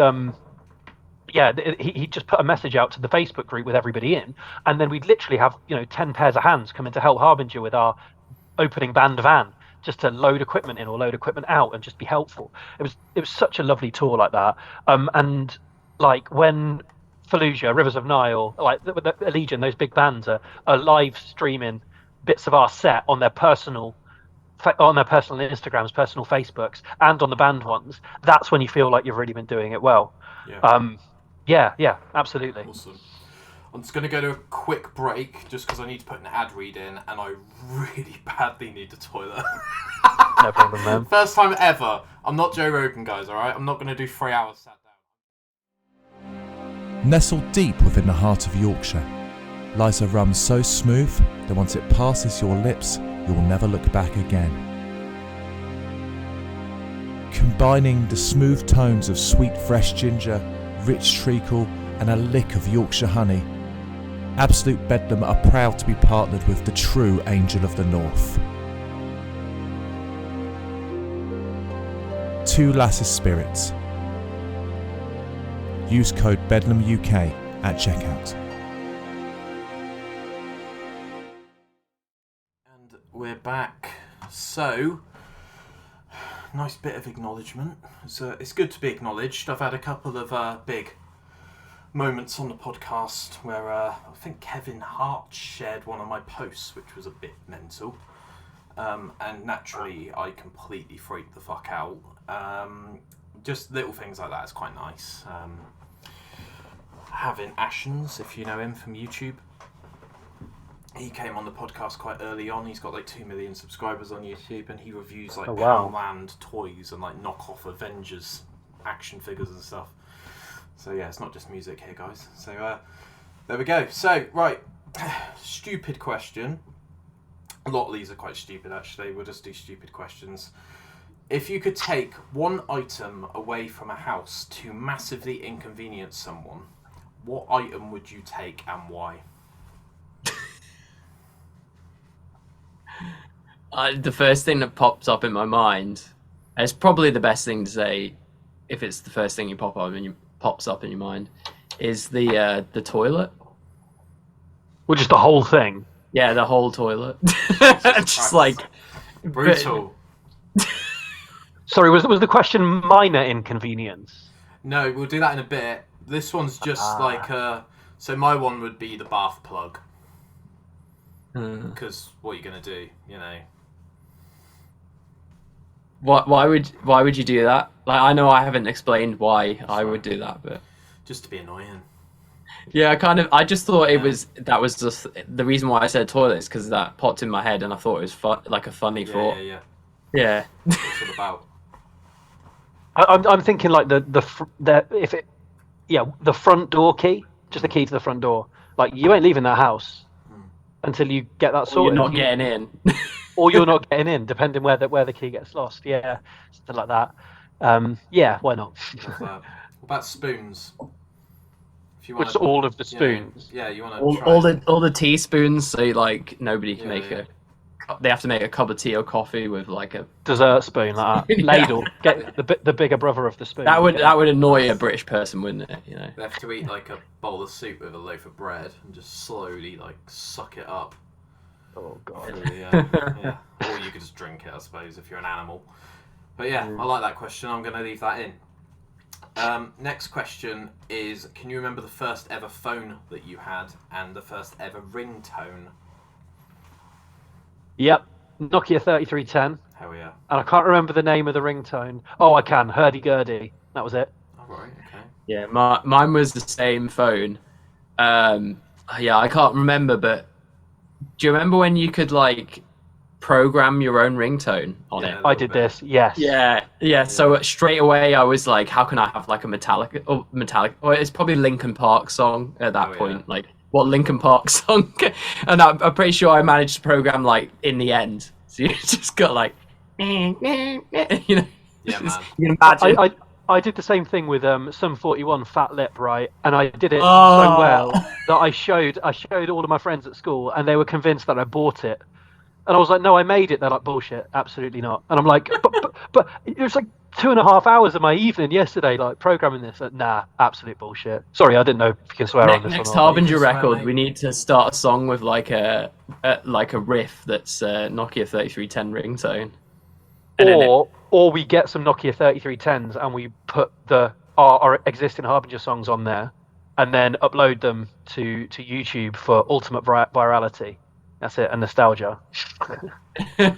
he just put a message out to the Facebook group with everybody in, and then we'd literally have, you know, 10 pairs of hands come in to help Harbinger with our opening band van, just to load equipment in or load equipment out and just be helpful. It was such a lovely tour like that. And like when Fallujah, Rivers of Nile, like the Legion, those big bands are live streaming bits of our set on their personal Instagrams, personal Facebooks, and on the band ones. That's when you feel like you've really been doing it well. Yeah, absolutely. Awesome. I'm just going to go to a quick break just because I need to put an ad read in and I really badly need the toilet. No problem, man. First time ever. I'm not Joe Rogan, guys, alright? I'm not going to do 3 hours sat down. Nestled deep within the heart of Yorkshire, lies a rum so smooth that once it passes your lips, you'll never look back again. Combining the smooth tones of sweet fresh ginger, rich treacle and a lick of Yorkshire honey, Absolute Bedlam are proud to be partnered with the true Angel of the North. Two Lasses Spirits. Use code BedlamUK at checkout. And we're back. So, nice bit of acknowledgement. It's good to be acknowledged. I've had a couple of big moments on the podcast where I think Kevin Hart shared one of my posts, which was a bit mental. And naturally, I completely freaked the fuck out. Just little things like that is quite nice. Having Ashens, if you know him from YouTube, he came on the podcast quite early on. He's got like 2 million subscribers on YouTube, and he reviews like Poundland toys and like knockoff Avengers action figures and stuff. So yeah, it's not just music here, guys. So there we go. So right, stupid question. A lot of these are quite stupid, actually. We'll just do stupid questions. If you could take one item away from a house to massively inconvenience someone, what item would you take and why? The first thing that pops up in my mind, and it's probably the best thing to say if it's the first thing pops up in your mind, is the toilet. Well, just the whole thing. Yeah, the whole toilet. Just like brutal. Sorry, was the question minor inconvenience? No, we'll do that in a bit. This one's just like so my one would be the bath plug. Because what are you gonna do? You know. Why would you do that? Like, I know I haven't explained why I would do that, but just to be annoying. Yeah, I just thought that was just the reason why I said toilet is because that popped in my head, and I thought it was like a funny thought. Yeah. What's it about? I'm thinking like the front door key, just the key to the front door. Like, you ain't leaving that house until you get that sorted. You're not getting in. Or you're not getting in, depending where the key gets lost. Yeah, something like that. Yeah, why not? What about spoons? If you want Which all of the spoons. Yeah, you want to all the teaspoons, so like nobody can make they have to make a cup of tea or coffee with like a dessert spoon like that. Ladle. Get the bigger brother of the spoon. That would annoy a British person, wouldn't it? You know. They have to eat like a bowl of soup with a loaf of bread and just slowly like suck it up. Oh god. Yeah. Or you could just drink it, I suppose, if you're an animal. But yeah, I like that question. I'm going to leave that in. Next question is, can you remember the first ever phone that you had and the first ever ringtone? Yep, Nokia 3310. Hell yeah. And I can't remember the name of the ringtone. Oh, I can. Hurdy-gurdy. That was it. All right, okay. Yeah, mine was the same phone. Yeah, I can't remember, but do you remember when you could like program your own ringtone on it? I did this, yes. Yeah. So straight away I was like, how can I have like a metallic? Or it's probably Linkin Park song at that point. Yeah. Like, what Linkin Park song? And I'm pretty sure I managed to program like in the end. So you just got like, you know. Yeah, man. You can imagine. I did the same thing with Sum 41 Fat Lip, right? And I did it so well that I showed all of my friends at school, and they were convinced that I bought it. And I was like, no, I made it. They're like, bullshit, absolutely not. And I'm like, but it was like 2.5 hours of my evening yesterday, like programming this. Like, nah, absolute bullshit. Sorry, I didn't know if you can swear on this. Next Harbinger record, we need to start a song with like a riff that's Nokia 3310 ringtone. Or we get some Nokia 3310s and we put our existing Harbinger songs on there, and then upload them to YouTube for ultimate virality. That's it, and nostalgia. You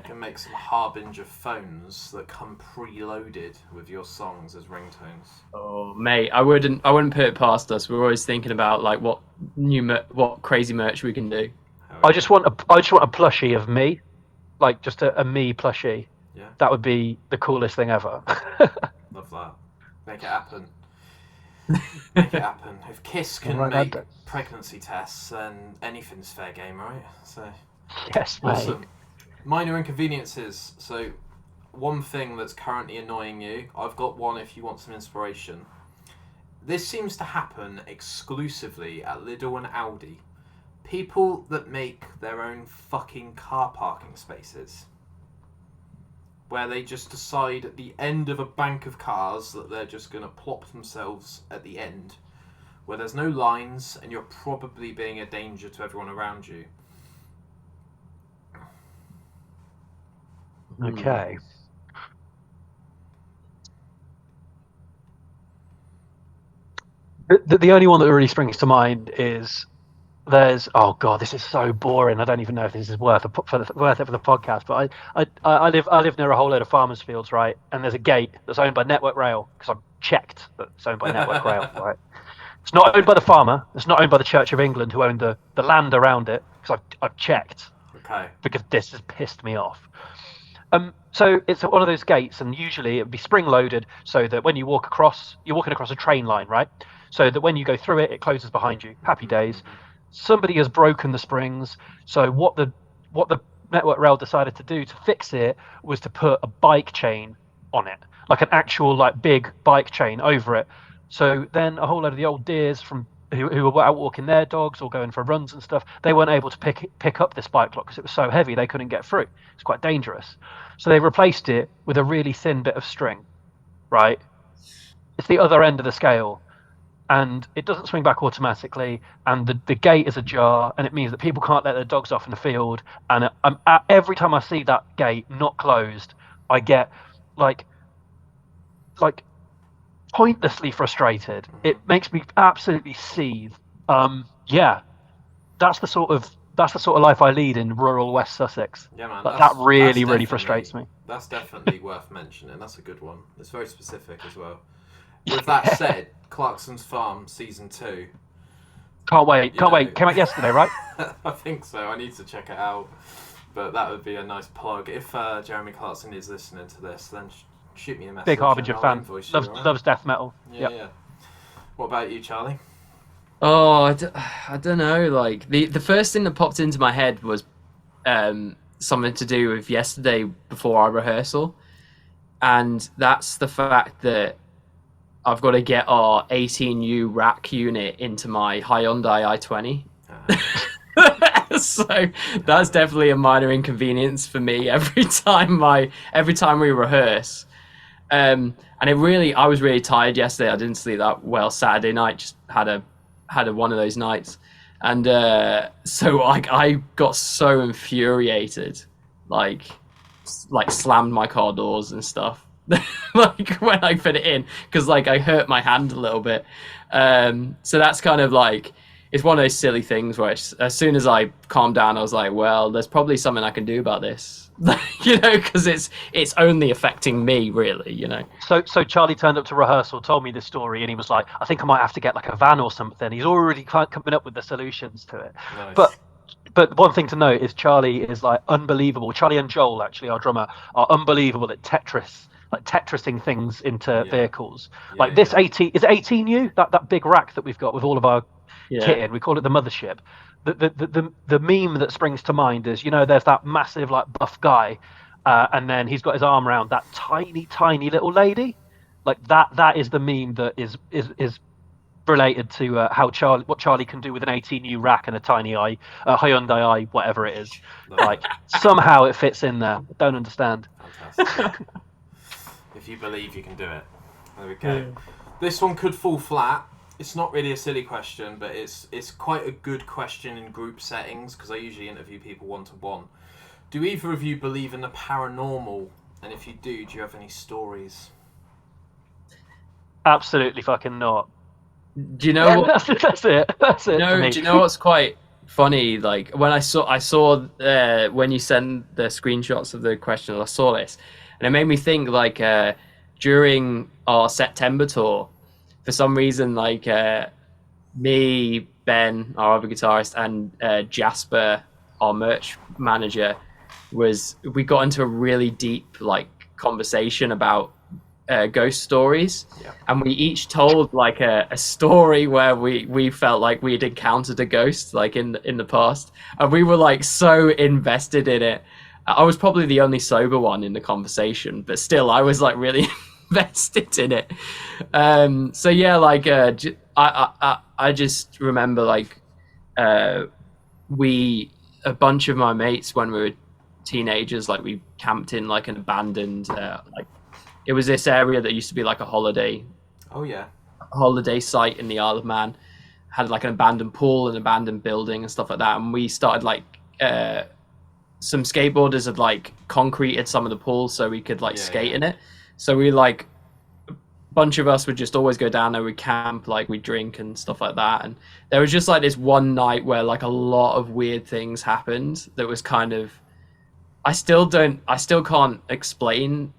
can make some Harbinger phones that come preloaded with your songs as ringtones. Oh, mate, I wouldn't put it past us. We're always thinking about like what crazy merch we can do. I just want a plushie of me, like just a me plushie. Yeah. That would be the coolest thing ever. Love that. Make it happen. Make it happen. If Kiss can Right, make that- pregnancy tests, then anything's fair game, right? So Yes, mate. awesome. Minor inconveniences. So one thing that's currently annoying you, I've got one if you want some inspiration. This seems to happen exclusively at Lidl and Aldi. People that make their own fucking car parking spaces. Where they just decide at the end of a bank of cars that they're just going to plop themselves at the end. Where there's no lines and you're probably being a danger to everyone around you. Okay. The only one that really springs to mind is oh god, this is so boring. I don't even know if this is worth it for the podcast. But I live near a whole load of farmers' fields, right? And there's a gate that's owned by Network Rail because I've checked that it's owned by Network Rail, right? It's not owned by the farmer. It's not owned by the Church of England, who own the land around it. Because I've checked. Okay. Because this has pissed me off. So it's one of those gates, and usually it would be spring loaded, so that when you walk across, you're walking across a train line, right? So that when you go through it, it closes behind you. Happy days. Somebody has broken the springs. So what the Network Rail decided to do to fix it was to put a bike chain on it, like an actual like big bike chain over it. So then a whole load of the old deers from who were out walking their dogs or going for runs and stuff, they weren't able to pick up this bike lock because it was so heavy they couldn't get through. It's quite dangerous. So they replaced it with a really thin bit of string, right? It's the other end of the scale, and it doesn't swing back automatically, and the gate is ajar, and it means that people can't let their dogs off in the field. And every time I see that gate not closed, I get like pointlessly frustrated. It makes me absolutely seethe. Yeah, that's the sort of life I lead in rural West Sussex. Yeah, man. That really definitely frustrates me. That's definitely worth mentioning. That's a good one. It's very specific as well. With that said, Clarkson's Farm Season 2. Can't wait. Came out yesterday, right? I think so. I need to check it out. But that would be a nice plug. If Jeremy Clarkson is listening to this, then shoot me a message. Big Harbinger and I'll fan. invoice you, alright? Loves death metal. Yeah, Yep. yeah. What about you, Charlie? Oh, I don't know. Like the first thing that popped into my head was something to do with yesterday before our rehearsal, and that's the fact that I've got to get our 18U rack unit into my Hyundai i20. So that's definitely a minor inconvenience for me every time we rehearse. And I was really tired yesterday. I didn't sleep that well Saturday night. Just had one of those nights, and so I got so infuriated, like slammed my car doors and stuff. Like when I put it in, because like I hurt my hand a little bit. So that's kind of like, it's one of those silly things where as soon as I calmed down, I was like, well, there's probably something I can do about this, because it's only affecting me, really, So Charlie turned up to rehearsal, told me this story, and he was like, I think I might have to get like a van or something. He's already coming up with the solutions to it. Nice. But one thing to note is Charlie is like unbelievable. Charlie and Joel, actually, our drummer, are unbelievable at Tetrising things into vehicles. Yeah, like this 18, is it 18U? That big rack that we've got with all of our kit in. We call it the mothership. The meme that springs to mind is, there's that massive like buff guy, and then he's got his arm around that tiny little lady. Like that is the meme that is related to what Charlie can do with an 18U rack and a tiny Hyundai i, whatever it is. Like somehow it fits in there. Don't understand. Fantastic. If you believe you can do it. There we go. This one could fall flat. It's not really a silly question, but it's quite a good question in group settings, because I usually interview people one-to-one. Do either of you believe in the paranormal? And if you do you have any stories? Absolutely fucking not. Do you know what? That's it. That's it. Do you know what's quite funny? Like when I saw when you sent the screenshots of the questions, I saw this, and it made me think like during our September tour, for some reason, like me, Ben, our other guitarist, and Jasper, our merch manager, we got into a really deep like conversation about ghost stories, Yeah. and we each told like a story where we felt like we'd encountered a ghost like in the past, and we were like so invested in it. I was probably the only sober one in the conversation, but still I was like really invested in it. So yeah, like I just remember like a bunch of my mates when we were teenagers, like we camped in like an abandoned like it was this area that used to be like a holiday Oh yeah. site in the Isle of Man, had like an abandoned pool, an abandoned building and stuff like that, and we started like some skateboarders had like concreted some of the pool so we could like skate in it. So we like a bunch of us would just always go down there, we'd camp, like we'd drink and stuff like that. And there was just like this one night where like a lot of weird things happened that was kind of I still can't explain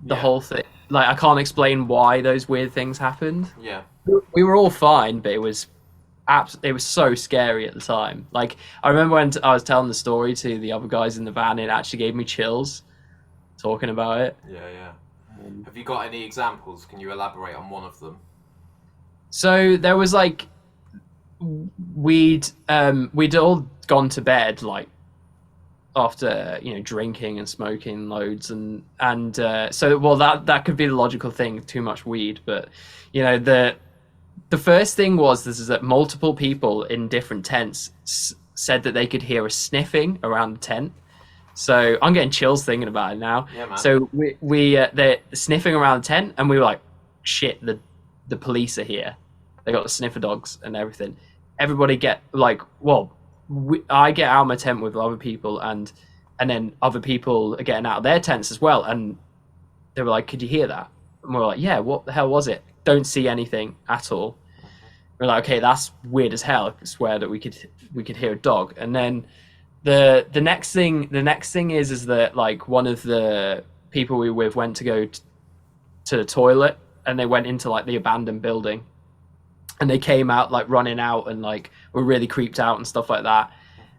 the whole thing. Like I can't explain why those weird things happened. Yeah. We were all fine, but it was so scary at the time. Like I remember when I was telling the story to the other guys in the van, it actually gave me chills talking about it. Yeah. Have you got any examples? Can you elaborate on one of them? So there was like we'd all gone to bed like after drinking and smoking loads and so well that could be the logical thing, too much weed, but the first thing was this is that multiple people in different tents said that they could hear a sniffing around the tent. So I'm getting chills thinking about it now. Yeah, man. So they're sniffing around the tent, and we were like, shit, the police are here. They got the sniffer dogs and everything. Everybody get like, I get out of my tent with other people, and then other people are getting out of their tents as well. And they were like, could you hear that? And we were like, yeah, what the hell was it? Don't see anything at all. We're like, okay, that's weird as hell. I swear that we could hear a dog. And then the next thing is that like one of the people we were with went to go to the toilet, and they went into like the abandoned building, and they came out like running out and like were really creeped out and stuff like that.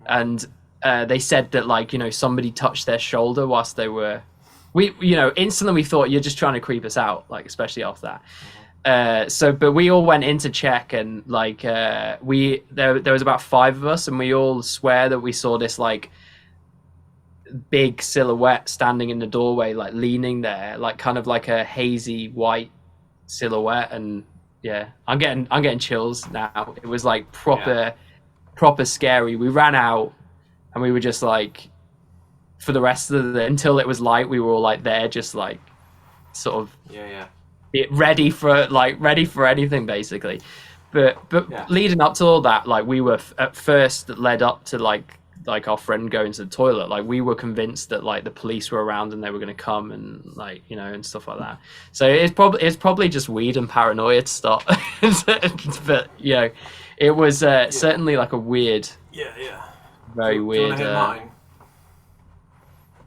And they said that like somebody touched their shoulder whilst they were instantly we thought you're just trying to creep us out, like especially after that. But we all went in to check, and like there was about 5 of us, and we all swear that we saw this like big silhouette standing in the doorway, like leaning there, like kind of like a hazy white silhouette. And yeah, I'm getting chills now. It was like proper scary. We ran out, and we were just like, for the rest of until it was light, we were all like there, just like sort of ready for anything basically. But leading up to all that, like we were at first led up to like our friend going to the toilet, like we were convinced that like the police were around and they were going to come and like and stuff like that. So it's probably just weed and paranoia to start. But it was certainly like a weird very weird. Do you want to hear mine?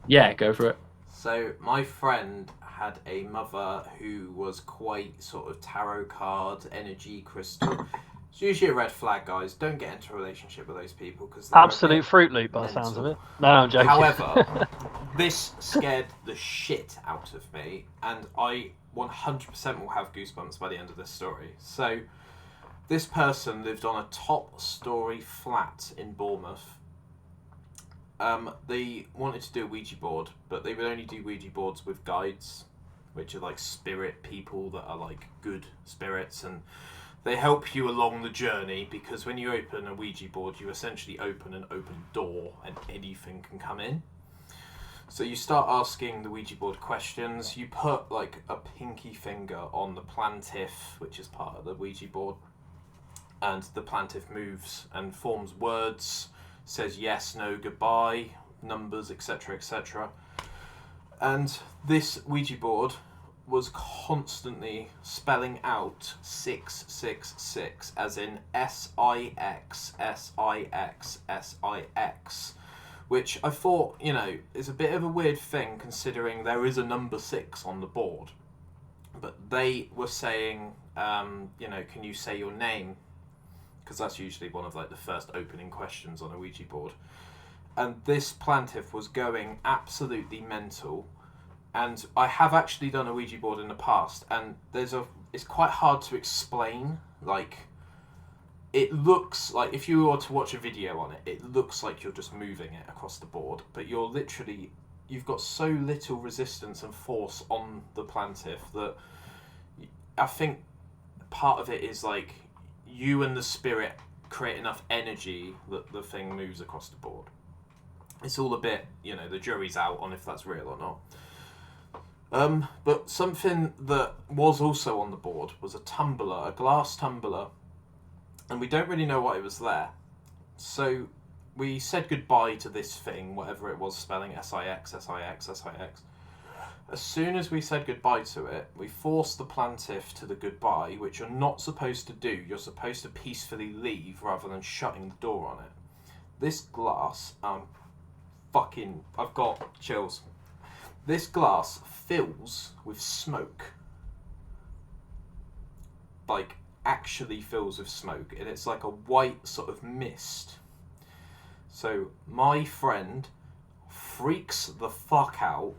Yeah, go for it. So my friend had a mother who was quite sort of tarot card, energy, crystal. It's usually a red flag, guys. Don't get into a relationship with those people because absolute Fruit Loop by the sounds of it. No, I'm joking. However, this scared the shit out of me, and I 100% will have goosebumps by the end of this story. So this person lived on a top-story flat in Bournemouth. They wanted to do a Ouija board, but they would only do Ouija boards with guides, which are like spirit people that are like good spirits, and they help you along the journey, because when you open a Ouija board, you essentially open an open door and anything can come in. So you start asking the Ouija board questions. You put like a pinky finger on the plantif, which is part of the Ouija board, and the plantif moves and forms words, says yes, no, goodbye, numbers, etc., etc. And this Ouija board was constantly spelling out 666, as in SIX, SIX, SIX, which I thought, is a bit of a weird thing considering there is a number 6 on the board. But they were saying, can you say your name? Because that's usually one of like the first opening questions on a Ouija board. And this plantif was going absolutely mental. And I have actually done a Ouija board in the past, and it's quite hard to explain. Like, it looks like, if you were to watch a video on it, it looks like you're just moving it across the board, but you've got so little resistance and force on the plantif that I think part of it is like you and the spirit create enough energy that the thing moves across the board. It's all a bit, the jury's out on if that's real or not. But something that was also on the board was a tumbler, a glass tumbler, and we don't really know why it was there. So we said goodbye to this thing, whatever it was, spelling S-I-X, S-I-X, S-I-X. As soon as we said goodbye to it, we forced the plantif to the goodbye, which you're not supposed to do. You're supposed to peacefully leave rather than shutting the door on it. This glass, I've got chills. This glass fills with smoke. Like, actually fills with smoke. And it's like a white sort of mist. So, my friend freaks the fuck out,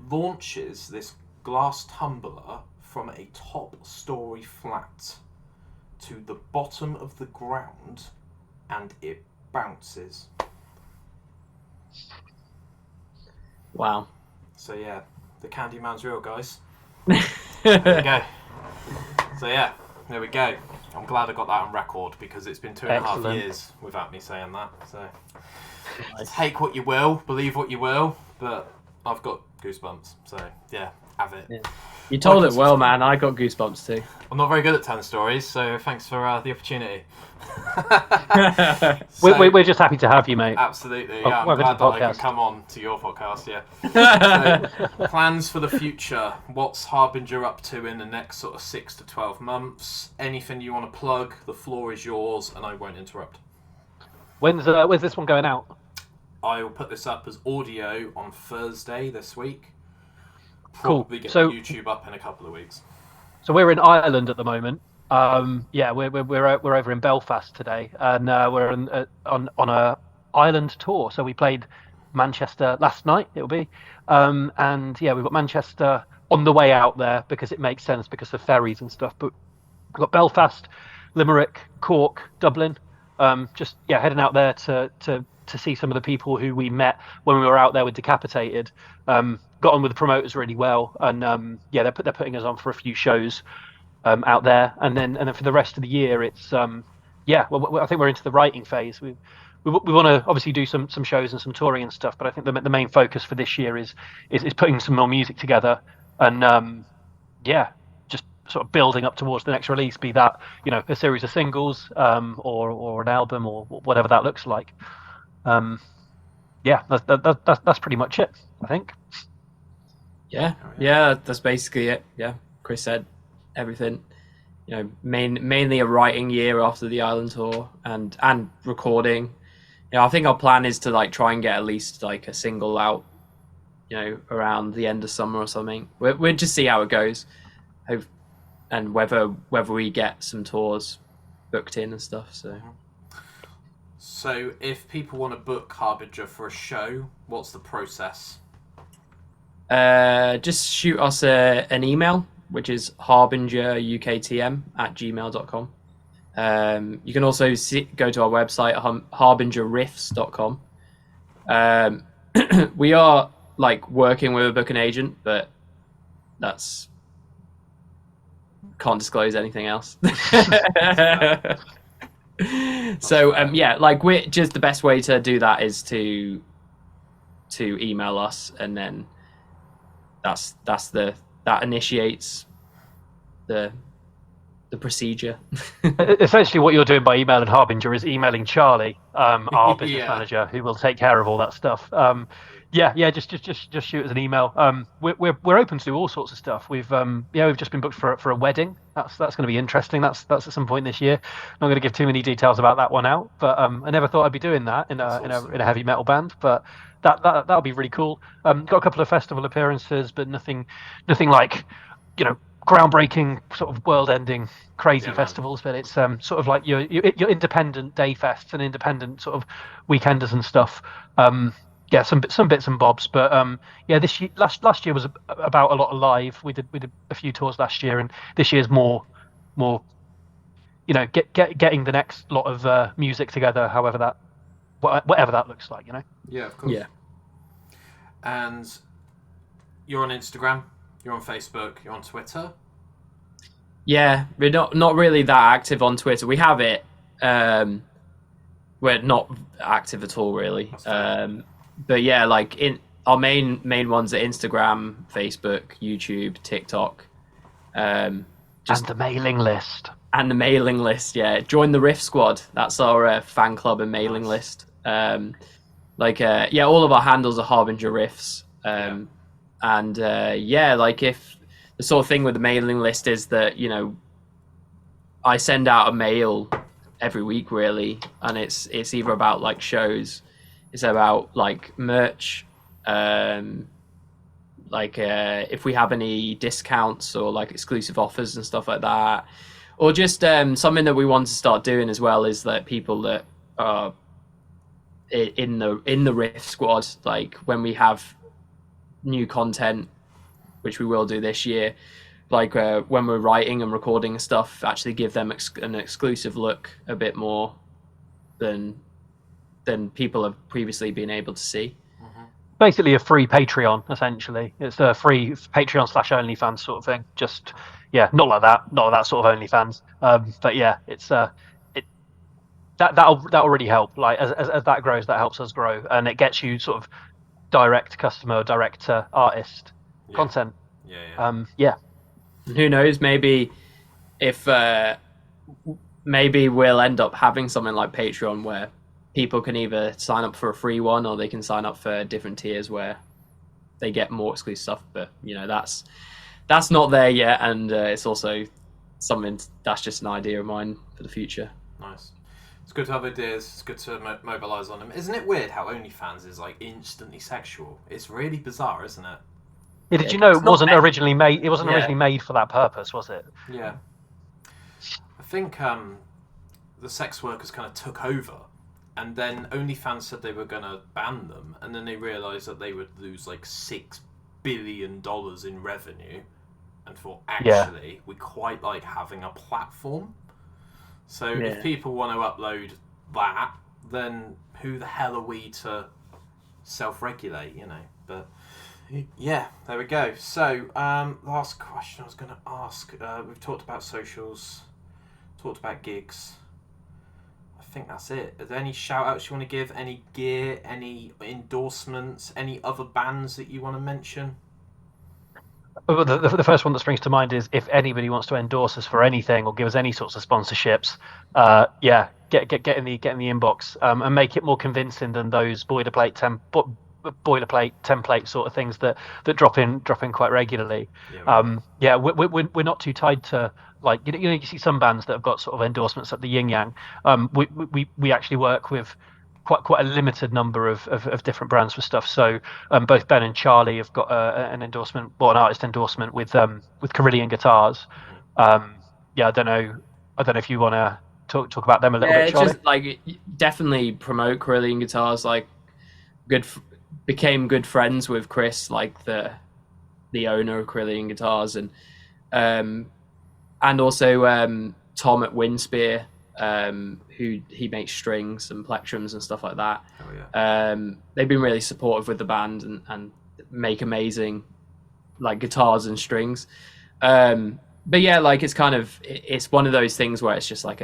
launches this glass tumbler from a top-story flat to the bottom of the ground, and it bounces. Wow. So yeah, the Candyman's real, guys. There we go. So yeah, there we go. I'm glad I got that on record because it's been 2.5 years without me saying that. So take what you will, believe what you will, but I've got goosebumps. So yeah, have it. Yeah. You told it well, man. I got goosebumps too. I'm not very good at telling stories, so thanks for the opportunity. We're just happy to have you, mate. Absolutely, yeah. I'm glad that I can come on to your podcast, yeah. So, plans for the future. What's Harbinger up to in the next sort of 6 to 12 months? Anything you want to plug? The floor is yours, and I won't interrupt. When's this one going out? I will put this up as audio on Thursday this week. Cool. Probably get So, YouTube up in a couple of weeks. So we're in Ireland at the moment. We're over in Belfast today, and we're on a Ireland tour. So we played Manchester last night. It'll be, and yeah, we've got Manchester on the way out there because it makes sense because of ferries and stuff. But we've got Belfast, Limerick, Cork, Dublin. Heading out there to see some of the people who we met when we were out there with Decapitated. Got on with the promoters really well, and they're putting us on for a few shows out there, and then for the rest of the year, it's I think we're into the writing phase. We want to obviously do some shows and some touring and stuff, but I think the main focus for this year is putting some more music together, and just sort of building up towards the next release, be that a series of singles or an album or whatever that looks like. That's pretty much it, I think. Yeah, that's basically it. Yeah, Chris said everything. Mainly a writing year after the Ireland tour and recording. I think our plan is to try and get at least a single out, around the end of summer or something. We'll just see how it goes, and whether we get some tours booked in and stuff. So if people want to book Harbinger for a show, what's the process? Just shoot us an email, which is harbingeruktm@gmail.com. You can also go to our website, harbingerriffs.com. We are working with a booking agent, but can't disclose anything else. So we're just, the best way to do that is to email us, and then that initiates the procedure. Essentially, what you're doing by emailing Harbinger is emailing Charlie, our business manager, who will take care of all that stuff. Just shoot us an email. We're open to do all sorts of stuff. We've just been booked for a wedding. That's going to be interesting. That's at some point this year. I'm not going to give too many details about that one out, but I never thought I'd be doing that in a heavy metal band. But that'll be really cool. Got a couple of festival appearances, but nothing like groundbreaking sort of world-ending crazy festivals. But it's sort of like your independent day fests and independent sort of weekenders and stuff. yeah, some bits and bobs, but yeah, this year, last year was about a lot of live. We did a few tours last year, and this year's more, getting the next lot of music together, however that, whatever that looks like, Yeah, of course. Yeah. And you're on Instagram, you're on Facebook, you're on Twitter. Yeah, we're not really that active on Twitter. We have it. We're not active at all, really. But yeah, like in our main ones are Instagram, Facebook, YouTube, TikTok. And the mailing list. And the mailing list, yeah. Join the Riff Squad. That's our fan club and mailing list. All of our handles are Harbinger Riffs. And like if the sort of thing with the mailing list is that, I send out a mail every week, really, and it's either about like shows, it's about like merch, if we have any discounts or like exclusive offers and stuff like that, or just something that we want to start doing as well is that people that are in the Riff Squad, like when we have new content, which we will do this year, like when we're writing and recording stuff, actually give them an exclusive look a bit more than people have previously been able to see. Basically a free Patreon, essentially. It's a free Patreon / OnlyFans sort of thing. Just, yeah, not like that sort of OnlyFans. But yeah, it's that'll really help. Like as that grows, that helps us grow, and it gets you sort of direct customer, direct to artist content. Yeah. And who knows? Maybe if maybe we'll end up having something like Patreon where people can either sign up for a free one or they can sign up for different tiers where they get more exclusive stuff. But that's not there yet, and it's also something that's just an idea of mine for the future. Nice. It's good to have ideas. It's good to mobilise on them. Isn't it weird how OnlyFans is like instantly sexual? It's really bizarre, isn't it? Yeah, did you know it wasn't originally made? It wasn't originally made for that purpose, was it? Yeah. I think the sex workers kind of took over, and then OnlyFans said they were going to ban them, and then they realised that they would lose like $6 billion in revenue, and thought, actually, we quite like having a platform. So if people want to upload that, then who the hell are we to self-regulate, But yeah, there we go. So last question I was going to ask. We've talked about socials, talked about gigs. I think that's it. Are there any shout-outs you want to give? Any gear, any endorsements, any other bands that you want to mention? The first one that springs to mind is if anybody wants to endorse us for anything or give us any sorts of sponsorships, get in the inbox and make it more convincing than those boilerplate template sort of things that drop in quite regularly. We're not too tied to, like, you see some bands that have got sort of endorsements at the yin yang. We actually work with quite a limited number of different brands for stuff. So both Ben and Charlie have got an artist endorsement with Carillion guitars. I don't know if you want to talk about them a little bit, Charlie. Just like definitely promote Carillion guitars. Like became good friends with Kris, like the owner of Carillion guitars, and also Tom at Windspear. Who he makes strings and plectrums and stuff like that. They've been really supportive with the band and make amazing like guitars and strings. But yeah, like it's one of those things where it's just like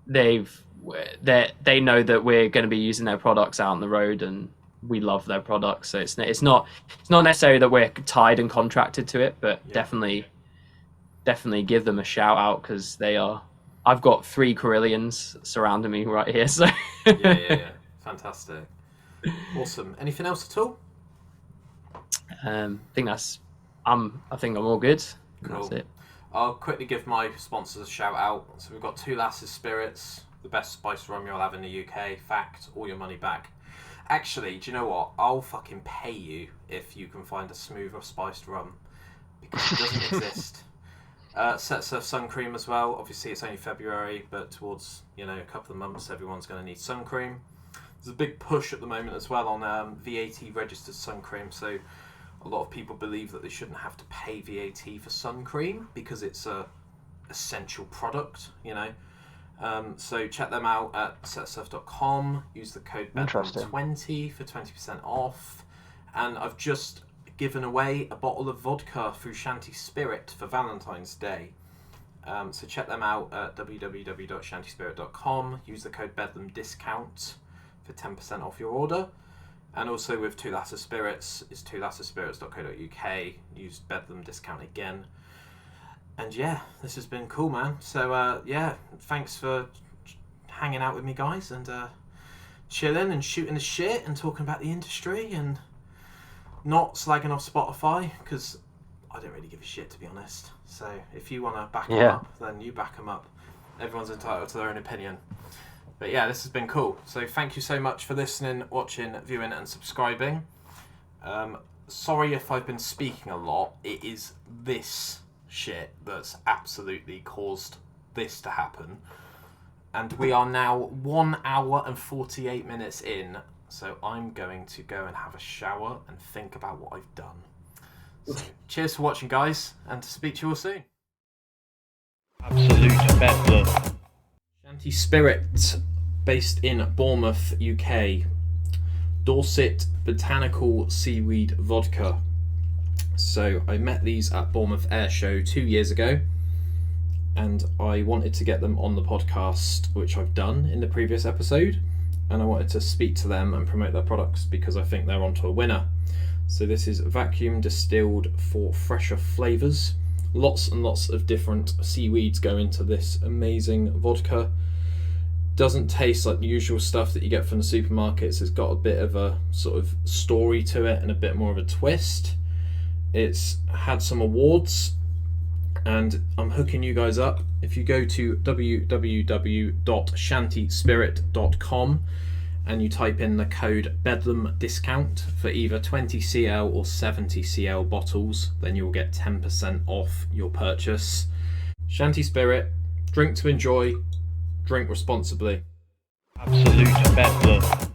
they know that we're going to be using their products out on the road, and we love their products. So it's not necessarily that we're tied and contracted to it, but definitely give them a shout out, because they are. I've got 3 Carillions surrounding me right here. So yeah. Fantastic. Awesome. Anything else at all? I think I'm all good. Cool. That's it. I'll quickly give my sponsors a shout out. So we've got Two Lasses Spirits, the best spiced rum you'll have in the UK. Fact, all your money back. Actually, do you know what? I'll fucking pay you if you can find a smoother spiced rum, because it doesn't exist. Set Surf Sun Cream as well. Obviously, it's only February, but towards a couple of months, everyone's going to need sun cream. There's a big push at the moment as well on VAT registered sun cream. So a lot of people believe that they shouldn't have to pay VAT for sun cream because it's a essential product, you know. So check them out at S12.com. Use the code BEDLAM20 for 20% off. And I've just given away a bottle of vodka through Shanty Spirit for Valentine's Day. So check them out at www.shantyspirit.com. Use the code BEDLAMDiscount for 10% off your order. And also with 2 Latter Spirits, it's 2latterspirits.co.uk. Use Bedlam discount again. And yeah, this has been cool, man. So yeah, thanks for hanging out with me, guys, and chilling and shooting the shit and talking about the industry and not slagging off Spotify, because I don't really give a shit, to be honest. So if you want to back them up, then you back them up. Everyone's entitled to their own opinion. But yeah, this has been cool. So thank you so much for listening, watching, viewing and subscribing. Sorry if I've been speaking a lot. It is this shit that's absolutely caused this to happen. And we are now 1 hour and 48 minutes in. So I'm going to go and have a shower and think about what I've done. So cheers for watching, guys, and to speak to you all soon. Absolute bedlam. Shanty Spirit, based in Bournemouth, UK. Dorset Botanical Seaweed Vodka. So I met these at Bournemouth Air Show 2 years ago, and I wanted to get them on the podcast, which I've done in the previous episode, and I wanted to speak to them and promote their products because I think they're onto a winner. So this is vacuum distilled for fresher flavours. Lots and lots of different seaweeds go into this amazing vodka. Doesn't taste like the usual stuff that you get from the supermarkets. It's got a bit of a sort of story to it and a bit more of a twist. It's had some awards, and I'm hooking you guys up. If you go to www.shantyspirit.com and you type in the code Bedlam discount for either 20cl or 70cl bottles, then you'll get 10% off your purchase. Shanty Spirit, drink to enjoy, drink responsibly. Absolute bedlam.